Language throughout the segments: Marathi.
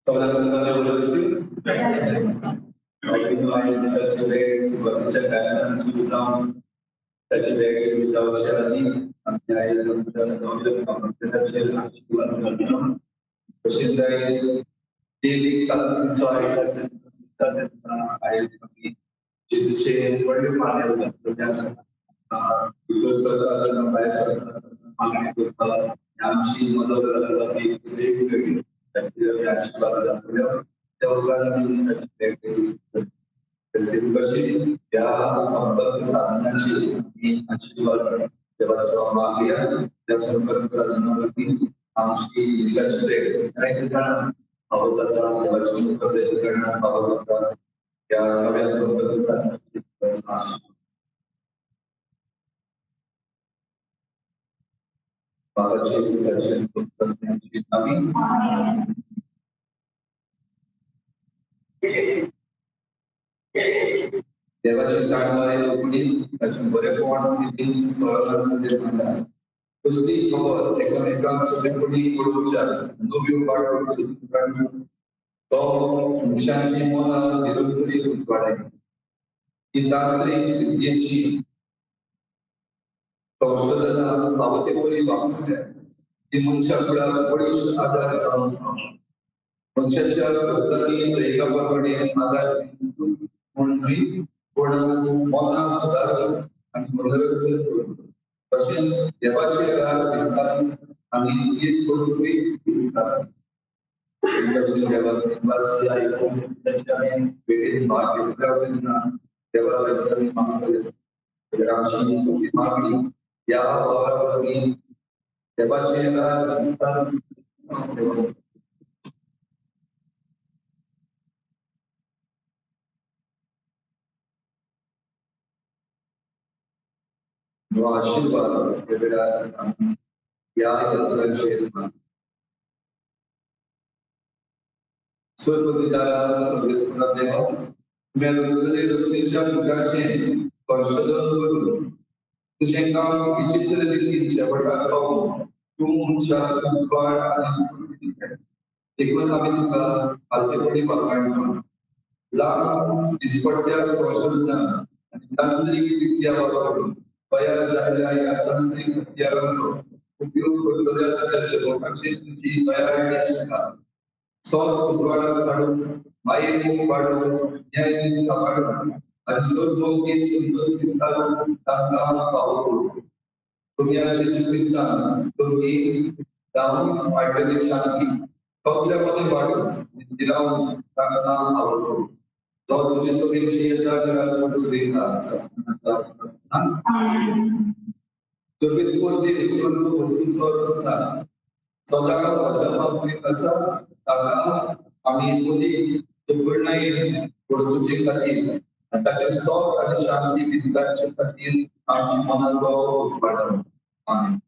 Saudara-saudara university, in such a way superficial guidance without such a way without charity, and I am the knowledge of the question is daily inside I जिथे वडील मानले जातात विकसताना बाहेर सरकारला मागणी करतात आमची मदत करतात की वेगवेगळी आशीर्वाद दाखवल्यावर त्या लोकांनी कशी त्या संपर्क साधनाची मी आशीर्वाद देवाचा मागल्या त्या संपर्क साधनावरती आमची रिसर्च रेट आवाजाचा देवाची मुक्त करणार आवाजाचा त्या नव्या संपर्क साधनाची बाबाची दर्शन करण्याची आम्ही देवाची जाणवारे लोकणी त्याचे बरे कोण स्वरामध्ये म्हणतात कुस्ती खबर एकमेकांसोबत कोणी नवी वाढ तो निशांची मला निरंतरी उजवाडे ही तांत्रिक विद्येची संशोधना बाबतीवरी वापरल्या ती मनुष्याकडे बळीच आधार जाऊन मनुष्याच्या गरजांनी सैकाप्रमाणे आधार म्हणून पण मना सुधार आणि मनोरंजन करून तसेच देवाचे राज विस्तार आणि गीत करून या वावरावरती देवाचे राज विस्तार आशीर्वाद या यंत्रांचे स्वतंत्रता सर्वेस्पना देवा रचनेच्या मुलाचे संशोधन करून तुझे काम विचित्र रीतीच्या वटात पाहून तू मुंशात उजवाड आणि स्फूर्ती एकूण आम्ही तुका हालतेपणी वापरतो लांब दिसपट्ट्या संशोधना आणि तांत्रिक विद्या वापरून तयार झालेल्या या तांत्रिक हत्यारांचा उपयोग करणाऱ्या लोकांची तुझी तयारी असतात सौर उजवाडात काढून मायेने वाढवून न्यायाने सांभाळून आणि सर्वोपरी संतोष विस्तारून तांत्रिक पाहतो दुनियाचे ख्रिस्तान तुम्ही दाहून वाढलेली शांती सौंदर्यामध्ये वाढून दिलावून तांत्रिक आवडतो तो तुझी शुभेच्छा येतात विस्फोट वस्तूंवर असतात सौदागर वचनापुरी असा तागा आम्ही मुली चुकून नाही तुझे खातील त्याचे सौर आणि शांती विस्तारच्या खातील आमची मनाभाव वाढवून आम्ही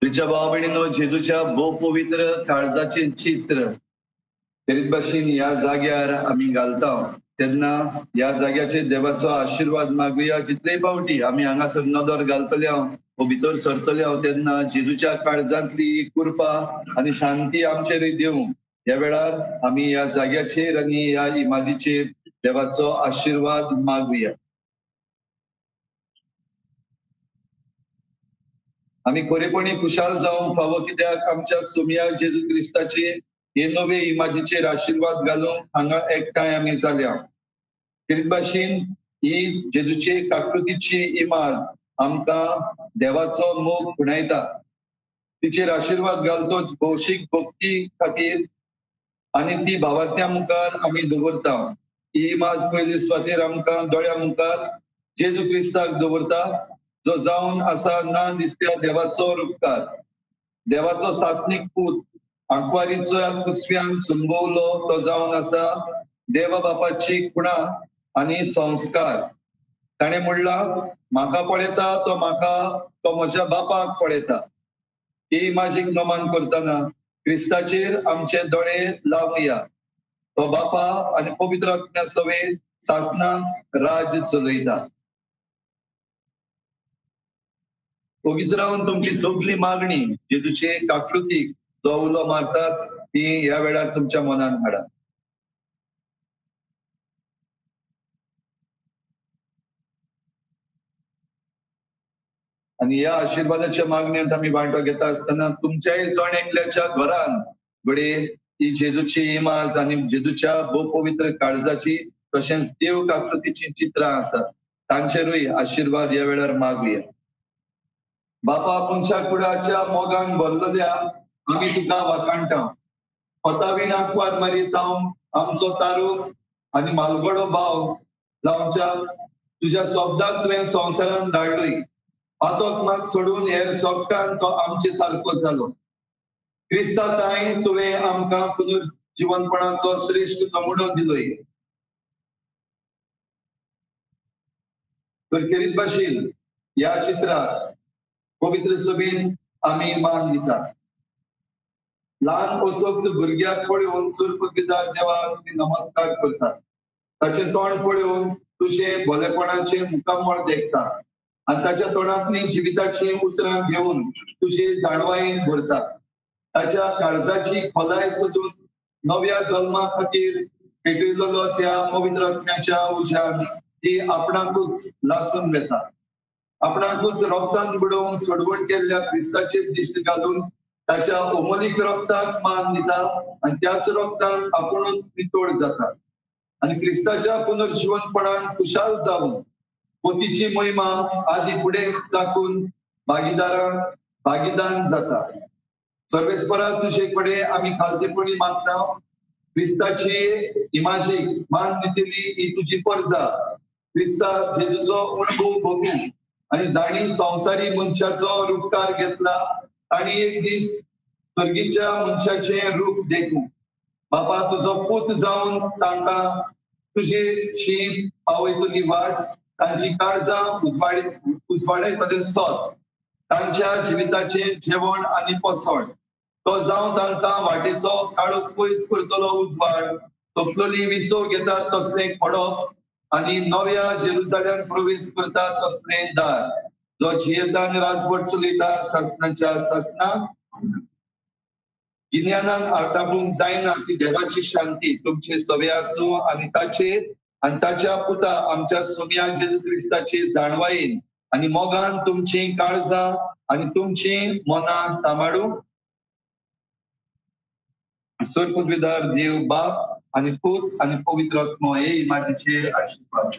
तुझ्या भाव भयणीनो, जेजूच्या भोव पवित्र काळजाचे चित्र तरीत भाशेन ह्या जाग्यार आमी घालता तेन्ना ह्या जाग्याचेर देवाचो आशीर्वाद मागुया. जितलेय फावटी आमी हांगासर नदर घालतले हांव भितर सरतले हांव तेन्ना जेजूच्या काळजांतली कृपा आनी शांती आमचेर देव. ह्या वेळार आमी ह्या जाग्याचेर आनी ह्या इमाजीचेर देवाचो आशीर्वाद मागुया. आमी खरेपणी खुशाल जावंक फावो कित्याक आमच्या सोमया जेजू क्रिस्ताचे हे नवे इमाजीचेर आशीर्वाद घालूंक हांगा एकठांय आमी जाल्या. तरीत भाशेन ही जेजूचे काकृतीची इमाज आमकां देवाचो मोग खुणायता. तिचेर आशीर्वाद घालतोच भौशीक भक्ती खातीर आनी ती भावार्थ्यां मुखार आमी दवरता. ही इमाज पयले सुवातेर आमकां दोळ्या मुखार जेजू क्रिस्ताक दवरता, जो जावन आसा ना दिसत्या देवाचो रूपकार, देवाचो सासणीक पूत, आंकवारीच्या कुसव्यान सुंबवलो तो जावन आसा देवा बापाची खुणा आनी संस्कार. ताणें म्हणलां, म्हाका पळयता तो म्हाका, तो म्हज्या बापाक पळयता. ही इमाजीक नमन करतना क्रिस्ताचेर आमचे दोळे लावया. तो बापा आनी पवित्र आत्म्या सवे सासणान राज चलयता. ओगीच रावन तुमची सगळी मागणी जेजूचे काकृतीक जो उलो मारतात ती ह्या वेळार तुमच्या मनान हाडा. आणि या आशीर्वादाच्या मागण्यांत आमी वांटो घेता आसतना तुमच्याय जण एकल्याच्या घरान घडये ही जेजूची इमाज आनी जेजूच्या भोव पवित्र काळजाची तशेंच देव काकृतीची चित्रां आसात, तांचेरूय आशीर्वाद ह्या वेळार मागुया. बापा, मनशा कुळाच्या मोगान भरलेल्या आमी तुका वाखाणटा. पतावीन आंकवार मारीत हांव आमचो तारू आनी मालगडो भाव जावच्या तुज्या शब्दाक तुवें संवसारान धाडलोय. आतोत्माक सोडून हेर सोबतान तो आमचे सारको जालो. क्रिस्ता ताई तुवें आमकां पुनर्जीवनपणाचो श्रेष्ठ नमुनो दिलोय. करीत भाशेन ह्या चित्राक पवित्र सभेन आमी मान दिता. ल्हान असोक्त भुरग्याक पळोवन सुरपकीदार देवाक नमस्कार करता. ताचे तोंड पळोवन तुझे भलेपणाचे मुखामळ देखता आनी ताच्या तोंडांतली जिविताची उतरां घेवन तुझे जाणवायेन भरता. ताच्या काळजाची खोलाय सोदून नव्या जल्मा खातीर पेटयलेलो त्या पवित्र आत्म्याच्या उज्यान ती आपणाकूच लासून वेता. आपणाकूच रोगतान बुडोवन सोडवण केल्ल्या क्रिस्ताचेर दिश्ट घालून ताच्या ओमलीक रोगताक मान दिता आनी त्याच रोगतान आपुणूच नितोड जाता आनी क्रिस्ताच्या पुनर्जीवनपणान खुशाल जावन पोतीची महिमा आदी फुडें चाकून भागीदान जाता. सर्वेस्परा तुजे कडेन आमी खालतेपणी मागता. क्रिस्ताची इमाजीक मान दितली ही तुजी परजा. क्रिस्ता जेजूचो अणभव भोगूं आनी जाणी संवसारी मनशाचो रूपकार घेतला ताणी एक दीस स्वर्गीच्या मनशाचे रूप देखूं. बापा, तुजो पूत जावन तांकां तुजी शीं पावयतली वाट, तांची काळजां उजवाडयतले सोद, तांच्या जिविताचे जेवण आनी पसण, तो जावन तांकां वाटेचो काळोख पयस करतलो उजवाड, तकलोली विसो घेता तसले खडप आनी नव्या जेरुजालेम प्रवेश करता तसले दार, जो जियेता आनी राजवट चलयता सासणाच्या सासना. गिन्यानान आटावूंक जायना ती देवाची शांती तुमचे सवे आसूं आनी ताच्या पुता आमच्या सोम्या जेजू क्रिस्ताची जाणवायेन आनी मोगान तुमची काळजां आनी तुमची मनां सांबाळूं. सर्वपदवीदार देव बाप आनी पूत आनी पवित्र आत्मो हे इमाजीचेर आशीर्वाद.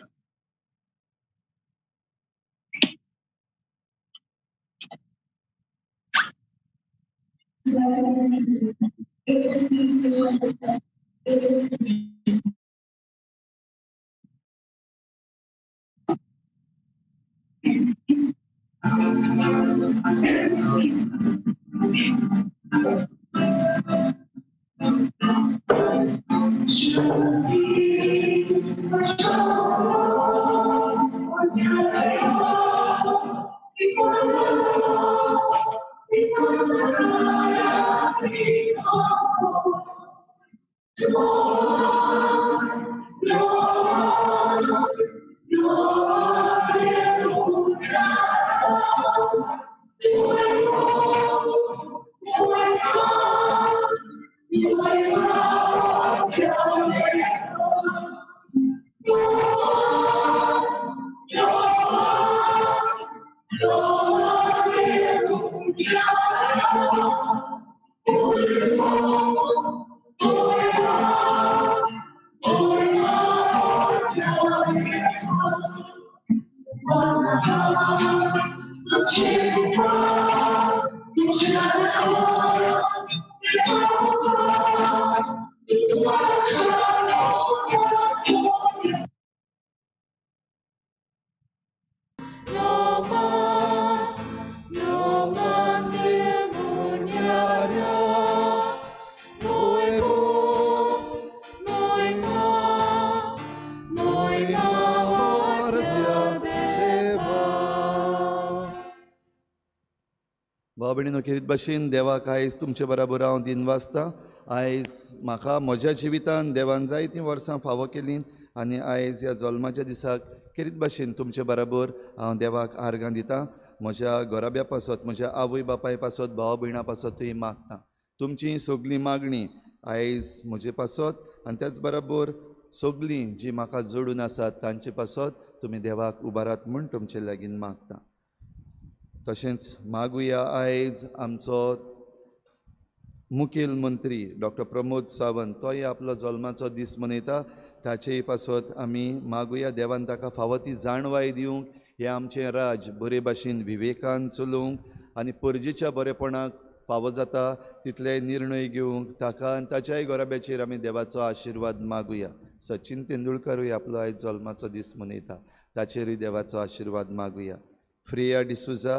भाव भयणीनो, खेरीत भाशेन देवाक आयज तुमचे बराबर हांव दिनवासता. आयज म्हाका म्हज्या जिवितान देवान जायतीं वर्सां फावो केलीं आनी आयज ह्या जल्माच्या दिसाक खेरीत भाशेन तुमचे बराबर हांव देवाक आर्गां दितां. म्हज्या घोराब्या पासत, म्हज्या आवय बापाय पासत, भाव भयणां पासतूय मागतां. तुमची सगळीं मागणी आयज म्हजे पासत आनी त्याच बरोबर सगळीं जी म्हाका जोडून आसात तांचे पासत तुमी देवाक उबारात म्हूण तुमचे लागीं मागतां. तशेंच मागुया आयज आमचो मुखेल मंत्री डॉक्टर प्रमोद सावंत, तोय आपलो जल्माचो दीस मनयता. ताचेय पासत आमी मागुया देवान ताका फावो ती जाणवाय दिवंक, हें आमचें राज बरे भाशेन विवेकान चलोवंक आनी परजेच्या बरेपणाक फावो जाता तितले निर्णय घेवंक ताका आनी ताच्याय गोराब्याचेर आमी देवाचो आशिर्वाद मागुया. सचिन तेंडुलकरूय आपलो आयज जल्माचो दीस मनयता, ताचेरूय देवाचो आशिर्वाद मागुया. फ्रेया डिसुजा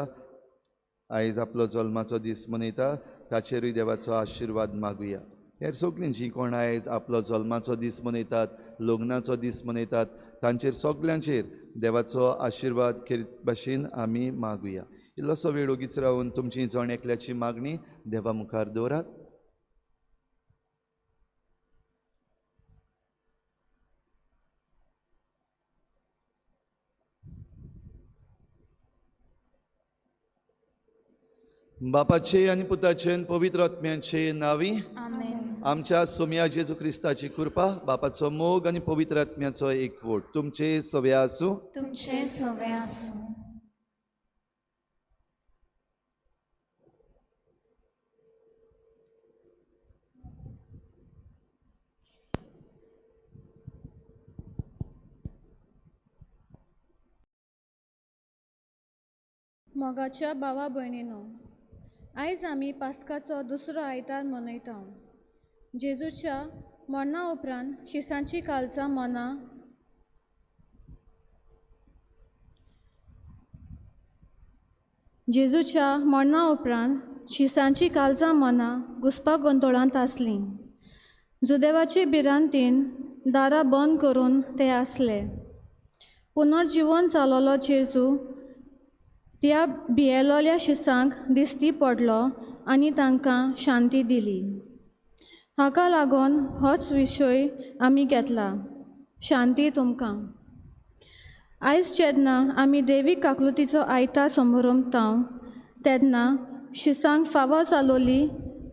आयज आपलो जल्माचो दीस मनयता, ताचेरूय देवाचो आशिर्वाद मागुया. हेर सगळीं जी कोण आयज आपलो जल्माचो दीस मनयतात, लग्नाचो दीस मनयतात, तांचेर सगल्यांचेर देवाचो आशिर्वाद खेरीत भाशेन आमी मागुया. इल्लोसो वेळ ओगीच रावन तुमची जण एकल्याची मागणी देवा मुखार दवरात. बापाचे आनी पुताचे आनी पवित्र आत्म्याचे नावी आमच्या सोम्या जेजू क्रिस्ताची कृपा, बापाचो मोग आनी पवित्र आत्म्याचो एकवट तुमचे सवे आसूं. तुमचे सवे आसूं. मोगाच्या भावा भयणीनो, आयज आमी पास्काचो दुसरो आयतार मनयता. जेजूच्या मरणा उपरांत शिसांची काळजां मना जेजूच्या मरणा उपरांत शिसांची काळजां मना घुसपा गोंदळांत आसलीं. जुदेवाचे भिरांतीन दारां बंद करून ते आसले. पुनर्जीवन जालोलो जेजू त्या भियेलोल्या शिसांक दिश्टी पडलो आनी तांकां शांती दिली. हाका लागून होच विशय आमी घेतला, शांती तुमकां. आयज जेन्ना आमी देवीक काकलुतीचो आयतार समारंभतांव तेन्ना शिसांक फावो जालोली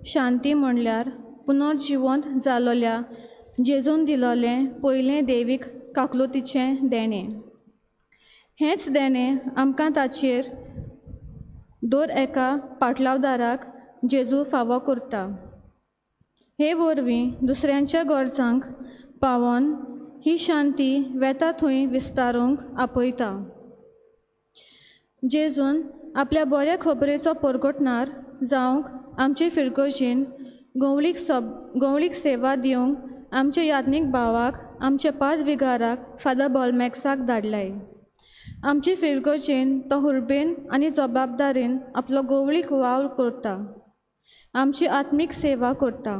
शांती म्हणल्यार पुनर्जीवन जालोल्या जेजून दिलोलें पयलें देवीक काकलुतीचें देणें. हेंच देणें आमकां ताचेर दर एका पाटलावदाराक जेजू फावो करता. हे वरवीं दुसऱ्यांच्या गरजांक पावोन ही शांती वेता थंय विस्तारूंक आपयता. जेजून आपल्या बऱ्या खबरेचो परगटणार जावंक आमचे फिरगोशीन गवळीक सेवा दिवंक आमच्या याज्ञीक भावाक, आमच्या पादविगाराक फादर बॉलमॅक्साक धाडलाय. आमचे फिरगोजेन तो हुर्बेन आनी जबाबदारेन आपलो गवळीक वावर करता, आमची आत्मीक सेवा करता.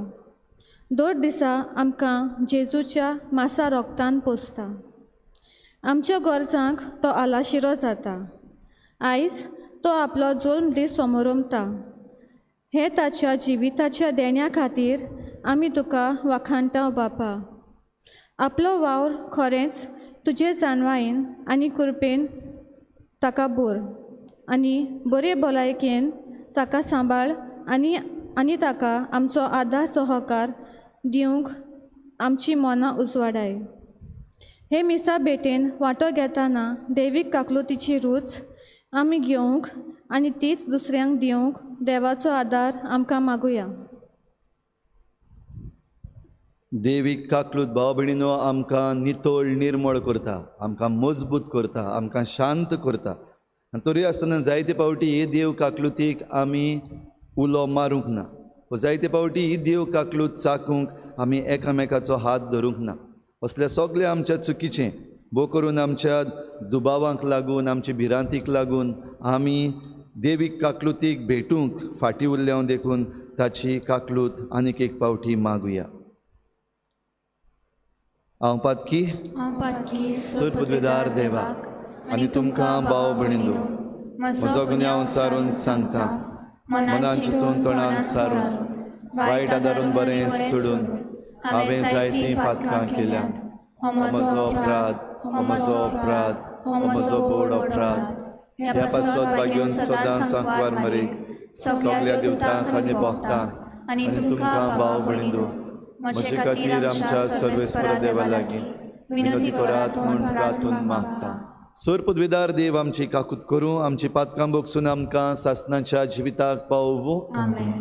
दर दिसा आमकां जेजूच्या मासा रोगतान पोसता. आमच्या गरजांक तो आलाशिरो जाता. आयज तो आपलो जल्म दीस समारंभता. हे ताच्या जिविताच्या देण्या खातीर आमी तुका वखाणटा बापा. आपलो वावर खरेंच तुजे जाणवायेन आनी कृपेन ताका बोर आनी बरे भलायकेन ताका सांबाळ आनी ताका आमचो आदार सहकार दिवंक आमची मनां उजवाडाय. हे मिसा भेटेन वांटो घेतना दैवीक काकलुतीची रूच आमी घेवंक आनी तीच दुसऱ्यांक दिवंक देवाचो आदार आमकां मागुया. देवीक काकलूत भाव भयणीनो आमकां नितोळ निर्मळ करता, आमकां मजबूत करता, आमकां शांत करता. आनी तरी आसतना जायते फावटी ही देव काकलुतीक आमी उलो मारूंक ना, जायते फावटी ही देव काकलूत चाकूंक आमी एकामेकाचो हात धरूंक ना. असलें सगळें आमच्या चुकीचें. भोव करून आमच्या दुबावांक लागून, आमच्या भिरांतीक लागून आमी देवीक काकलुतीक भेटूंक फाटीं उरल्या देखून ताची काकलूत आनीक एक फावटी मागुया. हांव पातकी सुरपदवेदार देवाक आनी तुमकां भाव भयणीनो म्हजो गुन्यांव चारून सांगता. मनान चिंतून तोंडान सारून वायट आदारून बरें सोडून हांवें जायतीं पातकां केल्यात. हो म्हजो अपराध, हो म्हजो अपराध, हो म्हजो बोड अपराध. ह्या पासत बागेवन सदांच सांकवार मरेक सगळ्या देवतांक आनी भक्तांक आनी तुमकां भाव भयणीनो म्हजे खातीर आमच्या सर्वेस्पर देवा लागीं विनंती करात म्हूण प्रार्थून मागता. सुरपदवेदार देव आमची काकूत करूं, आमची पातकां बोगसून आमकां सासणाच्या जिविताक पावोवू. आमेन.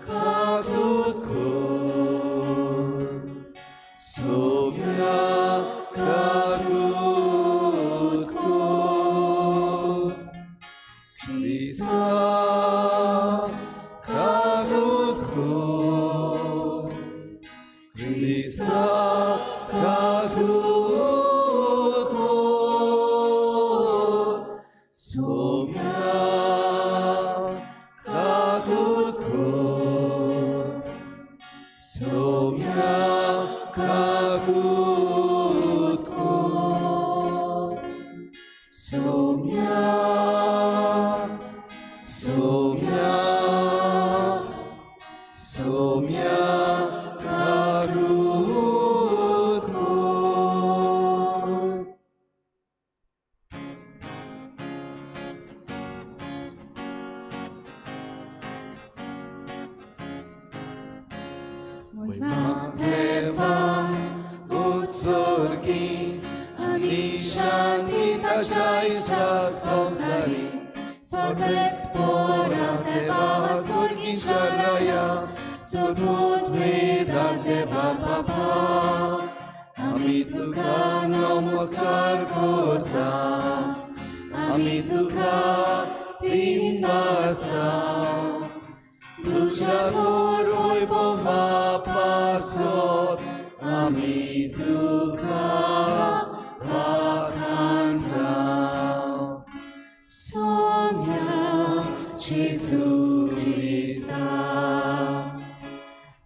काकूत कर, सोम्या काकूत कर, क्रिस्ता काकूत कर, क्रिस्ता काकूत कर, सोम्या काकूत कर, सोम्या काकूत कर, सोम्या सोम्या सोम्या काकूत कर. देवा उत्सर्गी आनी शांती ताच्या इश्टा संसारी सर्वेस्परा देवा स्वर्गीच्या राया सुरपदवेदार देवा बाबा आमी तुका नमस्कार करता. आमी तुका दिनासता तुझ्या गोड वैभवा पासत आमी तुका वाखाणटा. सोम्या जेजू क्रिस्ता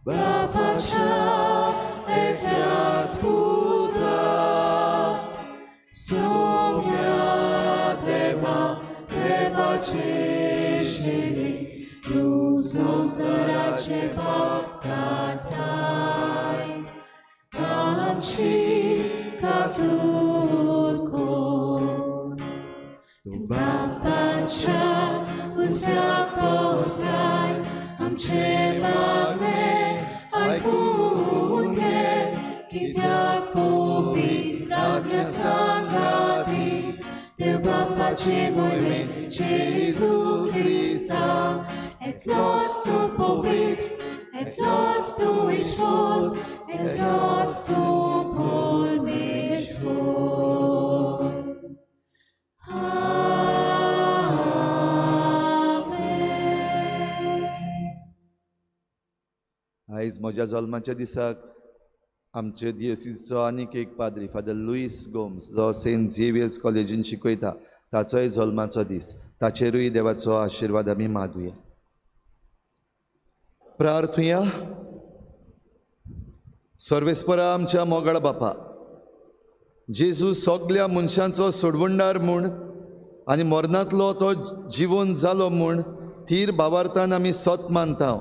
बापाच्या एकल्याच पुता, सोम्या देवा देवाचे शेणे तूं संसाराचे पाप काडटाय. आमची काकूत कर, तूं बापाच्या उजव्याक बसलाय. आमचे मागणे आयकून घे, कित्याक पवित्र आज्ञा सांगाती देव बापाचे मोहिमेन जेजू क्रिस्ता एकलोच तूं पवित्र, एकलोच तूं ईश्वर, एकलोच तूं परमेश्वर. आयज म्हज्या जल्माच्या दिसाक आमचे दियोसीसचो आनीक एक पाद्री फादर लुईस गोम्स जो सेंट झेवियर्स कॉलेजीन शिकयता ताचोय जल्माचो दीस. ताचेरूय देवाचो आशिर्वाद आमी मागुया. प्रार्थुया. सर्वेस्परा आमच्या मोगाळ बापा, जेजू सगळ्या मनशांचो सोडवणदार म्हूण आनी मरणांतलो तो जिवोन जालो म्हूण थीर भावार्थान आमी सोत मानता.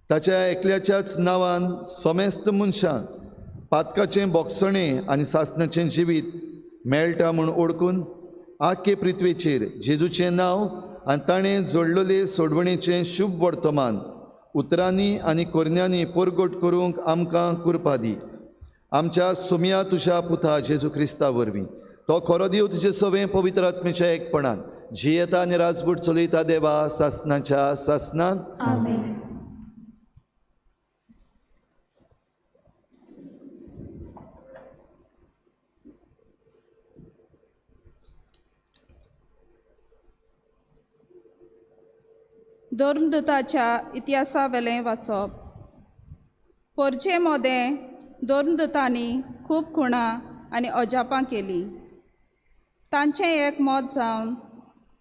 ताच्या एकल्याच्याच नांवान सोमेस्त मनशांक पातकाचें बोगसणें आनी सासणाचें जिवीत मेळटा म्हूण ओळखून आख्खे पृथ्वीचेर जेजूचें नांव आनी ताणें जोडलेले सोडवणेचें शुभ वर्तमान उतरांनी आनी कोरण्यांनी परगट करूंक आमकां कृपा दी. आमच्या सुम्या तुज्या पुता जेजू क्रिस्ता वरवीं तो खरो देव तुजे सवें पवित्र आत्मेच्या एकपणान जियेता आनी राजपूट चलयता देवा सासणाच्या सासणान. आमेन. धर्मदूताच्या इतिहासा वेलें वाचप. पोरचे मोदें धर्मदूतांनी खूब खुणां आनी अजापां केलीं. तांचें एक मत जावन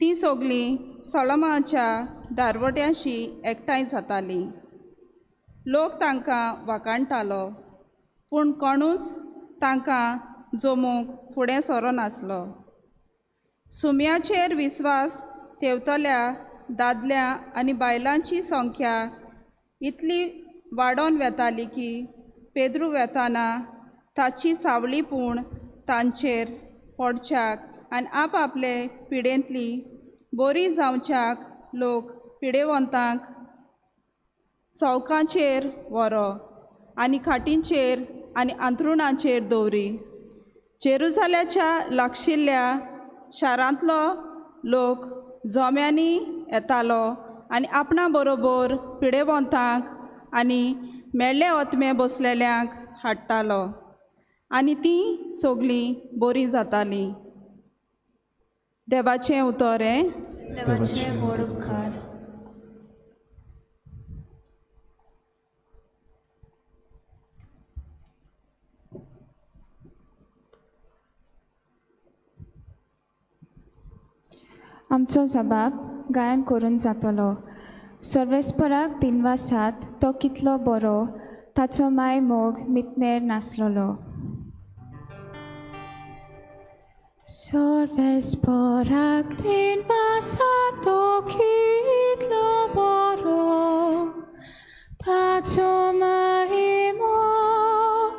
तीं सगळीं सोलोमाच्या दारवट्यांशी एकठांय जातालीं. लोक तांकां वाखाणटालो पूण कोणूच तांकां जमूंक फुडें सरो नासलो. सुम्याचेर विस्वास ठेवतल्या दादल्या आनी बायलांची संख्या इतली वाडोन वेताली की पेद्रू वेताना ताची सावळीपूण तांचेर पडच्याक आनी आपआपले पिडेंतली बरी जावच्याक लोक पिडेवंतांक चौकांचेर व्हरो आनी खाटींचेर आनी अंथरुणांचेर दवरी. जेरुसालेच्या लागशिल्ल्या शारांतलो लोक जोम्यांनी येतालो आनी आपणा बरोबर पिडेवंतांक आनी मेल्ले ओतमे बसलेल्यांक हाडटालो आनी तीं सगळीं बरीं जातालीं. देवाचें उतर हें. देवाचे व्हड उपकार. आमचो जबाब गायन करून जातलो. सर्वेस्पराक 3 वा 7 तो कितलो बरो ताचो माय मोग मितमेर नासलोलो. सर्वेस्पराक 3 वा 7 तो कितलो बरो ताचो माय मोग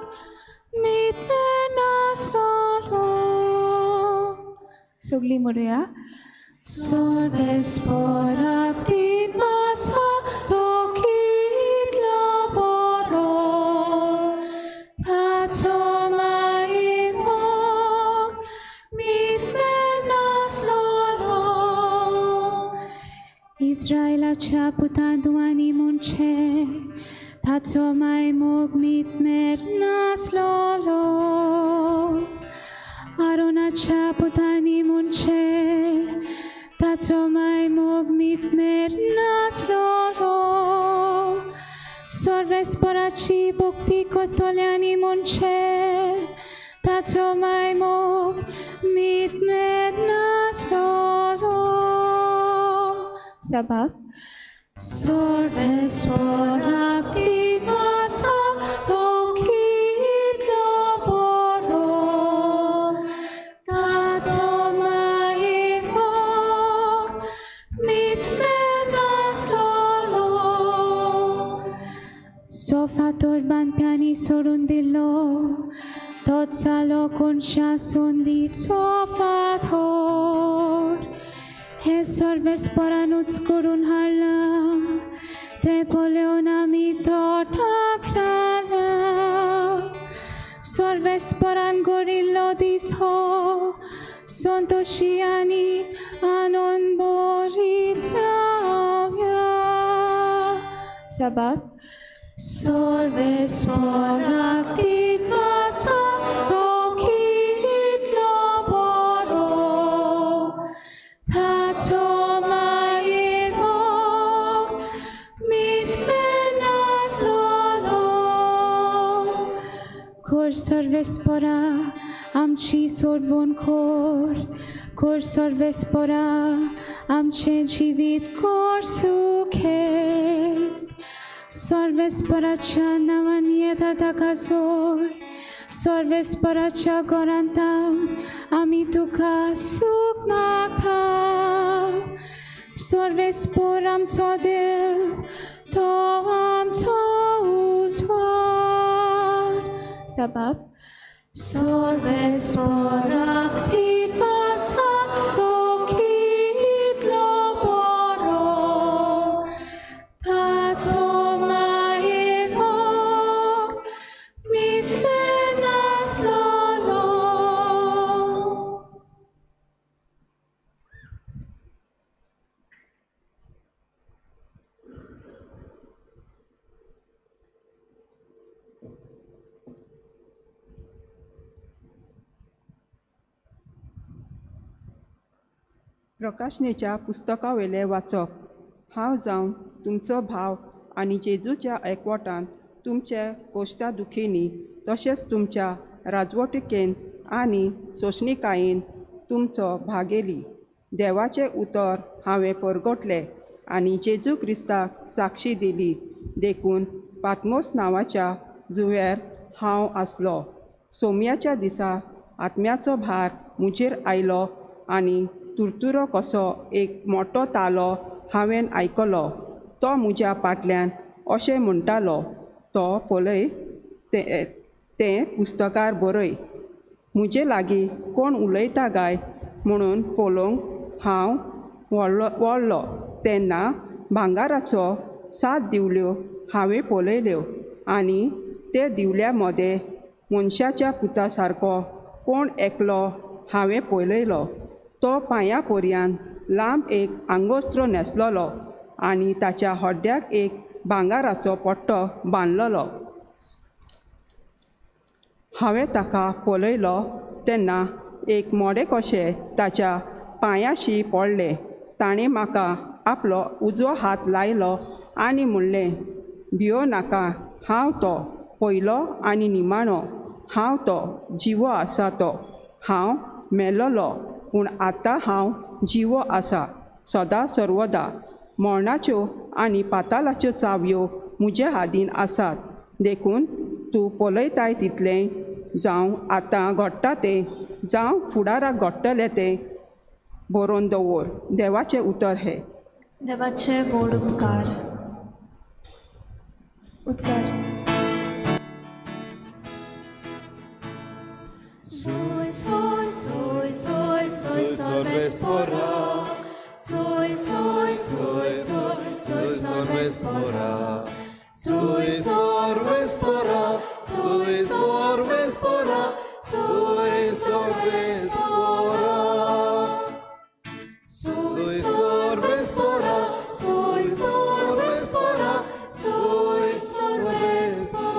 मितमेर नासलोलो. सगळीं म्हणुया. Sorvesporak din masa tokitla boro tacho maimok mitmenas lolo. Israelaच्या पुतांदुआनी मुनचे ताचो मायमोग mitmenas lolo. आरोनाच्या पुतांनी मुनचे ताचो मायमोग mitmer नासलोलो. सर्वेस्पराची भक्ती कोतोल्यांनी मुनचे ताचो मायमोग mitmer नासलोलो. जबाब. सर्वेस्पराक 3 मासा तो कितलो बरो ताचो सोफातोर बांदप्यांनी सोडून दिलो तोच जालो कोणशा सोंदीचो फाथोर. हे सर्वेस्परानूच करून हाडला ते पळोवन आमी तोठाक जाला. सर्वेस्परान घडिल्लो दीस हो संतोशी आनी आनंद बरी जावया. जबाब. Sorvesporak 3 masa to kitlo boro tacho maimok mitmenas lolo. Kor सर्वेस्परा आमची सोडवण कर सर्वेस्परा आमचे जिवीत कर सुखेस्त. सर्वेस्पराच्या नांवान येता ताका जोय सर्वेस्पराच्या घरांत आमी तुका सूख मागता सर्वेस्पर आमचो देव तो आमचो उजवाड सबब सर्वेस्पराक तितवासात तो कितलो बरो ताचो मायेर मोग मितमेर नासलो प्रकाशनेच्या पुस्तका वेले वाचप हांव जावन तुमचो भाव आनी जेजूच्या एकवटान तुमचे कोश्टा दुखेनी तशेंच तुमच्या राजवटिकेन आनी सोंसणीकायेन तुमचो भागेली देवाचें उतर हांवें परगटलें आनी जेजू क्रिस्ताक साक्षी दिली देखून पातमोस नांवाच्या जुंव्यार हांव आसलो सोमयाच्या दिसा आत्म्याचो भार म्हजेर आयलो आनी तुरतुरो कसो एक मोठो तालो हांवें आयकलो तो म्हज्या फाटल्यान अशें म्हणटालो तो पळय तें पुस्तकार बरय म्हजे लागीं कोण उलयता काय म्हणून पळोवंक हांव वळ्ळो तेन्ना भांगाराचो 7 दिवल्यो हांवें पळयल्यो आनी ते दिवल्या मदें मनशाच्या पुता सारको कोण एकलो हांवें पळयलो तो पांयां पर्यंत लांब एक आंगोस्त्र न्हेसलोलो आनी ताच्या हड्ड्याक एक भांगाराचो पट्टो बांदलोलो हांवें ताका पळयलो तेन्ना एक मोडे कशें ताच्या पांयाशी पडलें ताणें म्हाका आपलो उजवो हात लायलो आनी म्हणलें भियो नाका हांव तो पयलो आनी निमाणो हांव तो जिवो आसा तो हांव मेलोलो पूण आतां हांव जिवो आसा सदां सर्वदा मरणाच्यो आनी पातालाच्यो चावयो म्हज्या हातीन आसात देखून तूं पळयताय तितलें जावं आतां घडटा तें जावं फुडाराक घडटलें तें बरोवन दवर देवाचें उतर हें देवाचे गोड उपकार Soy, soy, soy, soy, soy, Sorvespora. Soy, soy, soy, soy, soy, Sorvespora. Soy, Sorvespora, soy, Sorvespora, soy, Sorvespora. Soy, Sorvespora, soy, Sorvespora, soy, Sorvespora.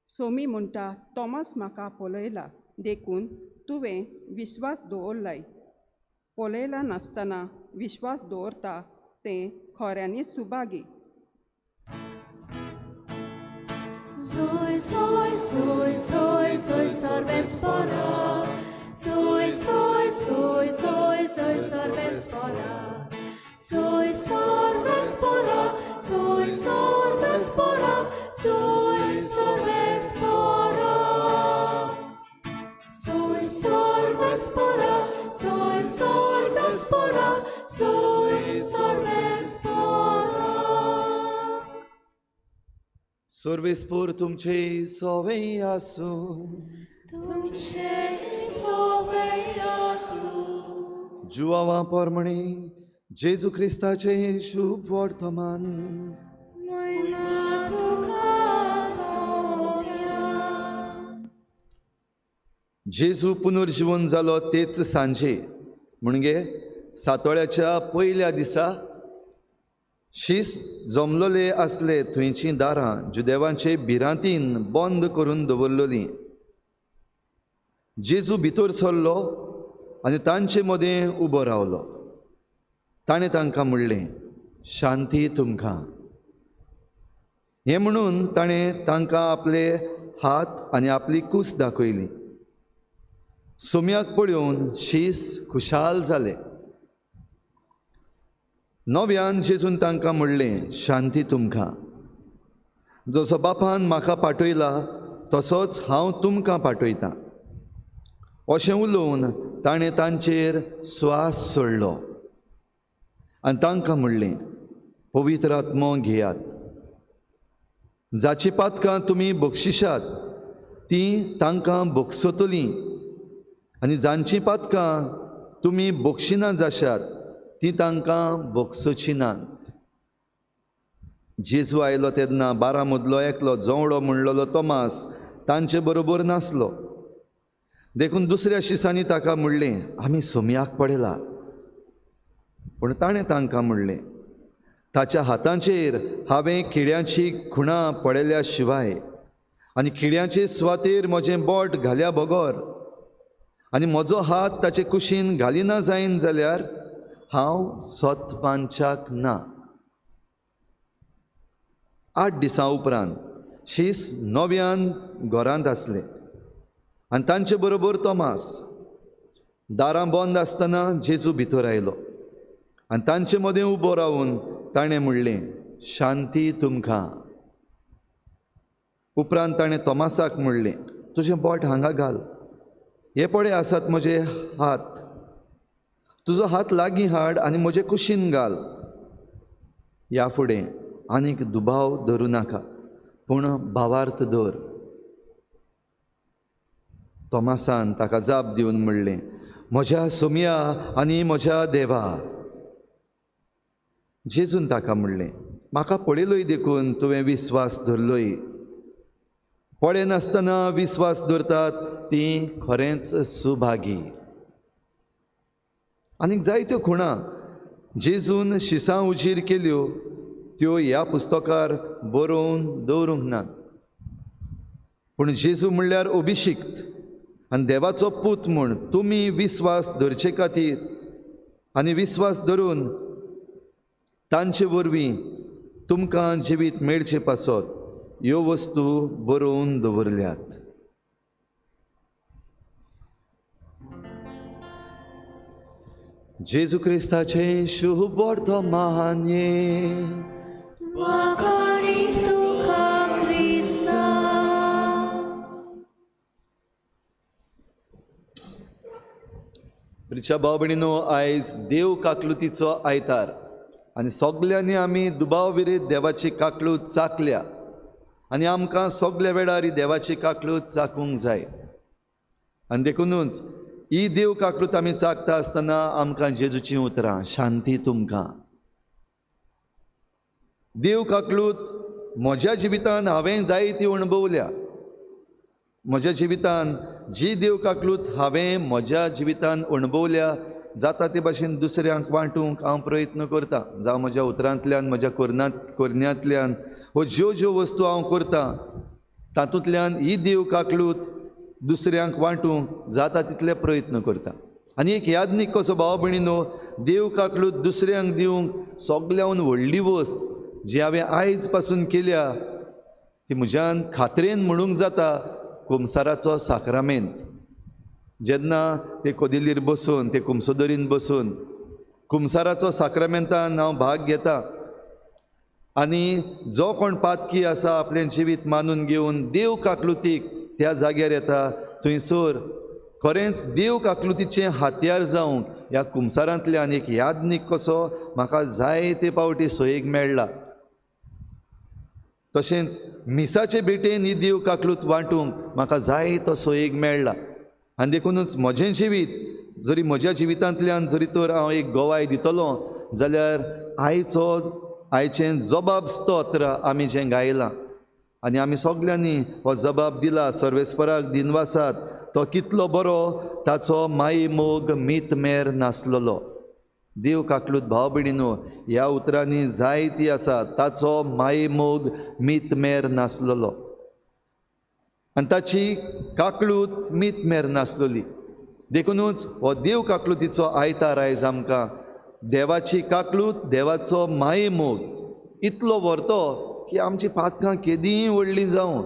Somi म्हणटा तोमास म्हाका पळयला देखून तुवें विश्वास दवरलाय पळयला नासतना विश्वास दवरता तें खऱ्यांनीच Subhagi Soy, soy, soy, soy, soy, Sorvespora. Soy, soy, soy, soy, soy, Sorvespora. Soy, Sorvespora, soy, Sorvespora, soy, Sorvespora. Soy, Sorvespora, soy, Sorvespora, soy, Sorvespora. सर्वेस्पोर तुमचे सवय आसूं तुमचे सवय आसूं जुवावा पोरमणी जेजू क्रिस्ताचे शुभ वर्तमान महिमा तुका सोंप्या. जेजू पुनर्जीवन जालो तेच सांजे म्हणजे सातोळ्याच्या पयल्या दिसा शीस जमलोले आसले थंयचीं दारां जुदेवांचे भिरांतीन बंद करून दवरलोलीं जेजू भितर सरलो आनी तांचे मदें उबो रावलो ताणें तांकां म्हणलें शांती तुमकां हें म्हणून ताणें तांकां आपले हात आनी आपली कूस दाखयली सुम्याक पळोवन शीस खुशाल जाले नव्यान जेजून तांकां म्हणलें शांती तुमकां जसो बापान म्हाका पाठयला तसोच हांव तुमकां पाठयतां. अशें उलोवन ताणें तांचेर स्वास सोडलो आनी तांकां म्हणलें, पवित्र आत्मो घेयात. जाची पातकां तुमी बक्षिशात तीं तांकां बक्षतलीं, आनी जांचीं पातकां तुमी बक्षिना जाशात तीं तांकां बक्षची नात. जेजू आयलो तेन्ना 12 मदलो एकलो जवळो म्हणलेलो तोमास तांचे बरोबर नासलो. देखून दुसऱ्या शिसांनी ताका म्हणलें, आमी सोमयाक पळयला. पूण ताणें तांकां म्हणलें, ताच्या हातांचेर हांवें किड्यांची खुणां पळयल्या शिवाय आनी किड्यांचे सुवातेर म्हजें बोट घाल्या बगोर आनी म्हजो हात ताचे कुशीन घालिना जायन जाल्यार हांव सोतपांचाक ना. 8 दिसां उपरांत शीस नव्यान घरांत आसलें आनी तांचे बरोबर तोमास. दारां बंद आसतना जेजू भितर आयलो आनी तांचे मदें उबो रावन ताणें म्हणलें, शांती तुमकां. उपरांत ताणें तोमासाक म्हणलें, तुजें बोट हांगा घाल. हे पळय आसात म्हजे हात. तुजो हात लागीं हाड आनी म्हजे कुशीन घाल. ह्या फुडें आनीक दुबाव धरूं नाका, पूण भावार्थ दवर. तोमासान ताका जाप दिवन म्हणलें, म्हज्या सोमया आनी म्हज्या देवा. जेजून ताका म्हणलें, म्हाका पळयलोय देखून तुवें विस्वास धरलोय. पळय नासतना विस्वास धरतात तीं खरेंच सुभागी. आनीक जायत्यो खुणां जेजून शिसां उजीर केल्यो त्यो ह्या पुस्तकार बरोवन दवरूंक नात. पूण जेजू म्हणल्यार अभिशिक्त आनी देवाचो पूत म्हूण तुमी विस्वास धरचे खातीर आनी विस्वास धरून तांचे वरवीं तुमकां जिवीत मेळचें पासत ह्यो वस्तू बरोवन दवरल्यात. जेजू क्रिस्ताचें शुभ वर्तमान वाखाणी तुका क्रिस्ता. प्रिच्या भाव भयणीनो, आयज देव काकलुतीचो आयतार आनी सगल्यांनी आमी दुबाव विरीत देवाची काकलूत चाखल्या आनी आमकां सगल्या वेळार ही देवाची काकलूत चाखूंक जाय. आनी देखूनच ही देव काकलूत आमी चाखता आसतना आमकां जेजूचीं उतरां, शांती तुमकां. देव काकलूत म्हज्या जिवितान हांवें जायती अणभवल्या. म्हज्या जिवितान जी देव काकलूत हांवें म्हज्या जिवितान अणभवल्या जाता ते भाशेन दुसऱ्यांक वांटूंक हांव प्रयत्न करतां. जावं म्हज्या उतरांतल्यान, म्हज्या करण्यांतल्यान, हो ज्यो वस्तू हांव करतां तातूंतल्यान ही देव काकलूत दुसऱ्यांक वांटूंक जाता तितले प्रयत्न करता. आनी एक यादनीक कसो भाव भयणीनो, देव काकलूत दुसऱ्यांक दिवंक सगल्यान व्हडली वस्त जी हांवें आयज पासून केल्या ती म्हज्यान खात्रेन म्हणूंक जाता कुमसाराचो साक्रामेंत. जेन्ना ते कोदेलीर बसून, ते कुमसोदरीन बसून कुमसाराचो साक्रामेंतान हांव भाग घेतां आनी जो कोण पातकी आसा आपलें जिवीत मानून घेवन देव काकलुतीक त्या जाग्यार येता, थंयसर खरेंच देव काकलुतीचें हातयार जावंक ह्या कुमसारांतल्यान एक यादनीक कसो म्हाका जायते पावटी सोयेक मेळ्ळा. तशेंच मिसाचे भेटेन ही देव काकलूत वांटूंक म्हाका जायतो सोयेक मेळ्ळा. आनी देखूनच म्हजें जिवीत जरी म्हज्या जिवितांतल्यान जरी तर हांव एक गोवाय दितलो जाल्यार आयचें जबाब स्तोत्र आमी जें गायलां आनी आमी सगल्यांनी हो जबाब दिला सर्वेस्पराक दिनवासात, तो कितलो बरो ताचो माई मोग मीत-मेर नासलोलो. देव काकलूत भाव भयणीनो, ह्या उतरांनी जायती आसा, ताचो माई मोग मीत-मेर नासलोलो आनी ताची काकलूत मीत-मेर नासलोली. देखूनच हो देव काकलुतीचो आयतार आयज आमकां देवाची काकलूत, देवाचो माई मोग इतलो व्हरतो की आमची पातकां केदींय व्हडलीं जावं,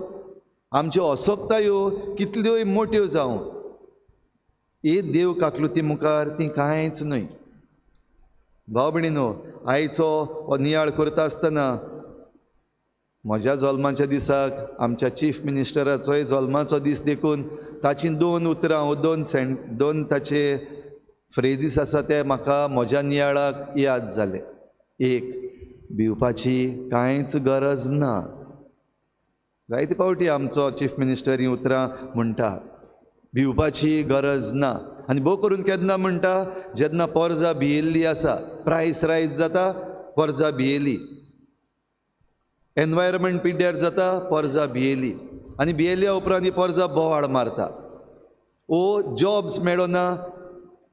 आमच्यो असोक्तायो कितल्योय मोट्यो जावं, ही देव काकलुती मुखार ती कांयच न्हय. भाव भयणीनो, आयचो हो नियाळ करता आसतना म्हज्या जल्माच्या दिसाक आमच्या चीफ मिनिस्टराचोय जल्माचो दीस देखून ताची 2 उतरां दोन ताचे फ्रेजीस आसा ते म्हाका म्हज्या नियाळाक याद जाले. एक, भिवपाची कांयच गरज ना. जायते फावटी आमचो चीफ मिनिस्टर ही उतरां म्हणटा, भिवपाची गरज ना. आनी भोव करून केन्ना म्हणटा, जेन्ना पोरजां भियेल्लीं आसा, प्रायस रायज जाता, पोरजां भियेलीं, एनवायरमेंट पिड्ड्यार जाता, पोरजां भियेलीं, आनी भियेल्या उपरांत ही पोरजां बोवाळ मारता. जॉब्स मेळना,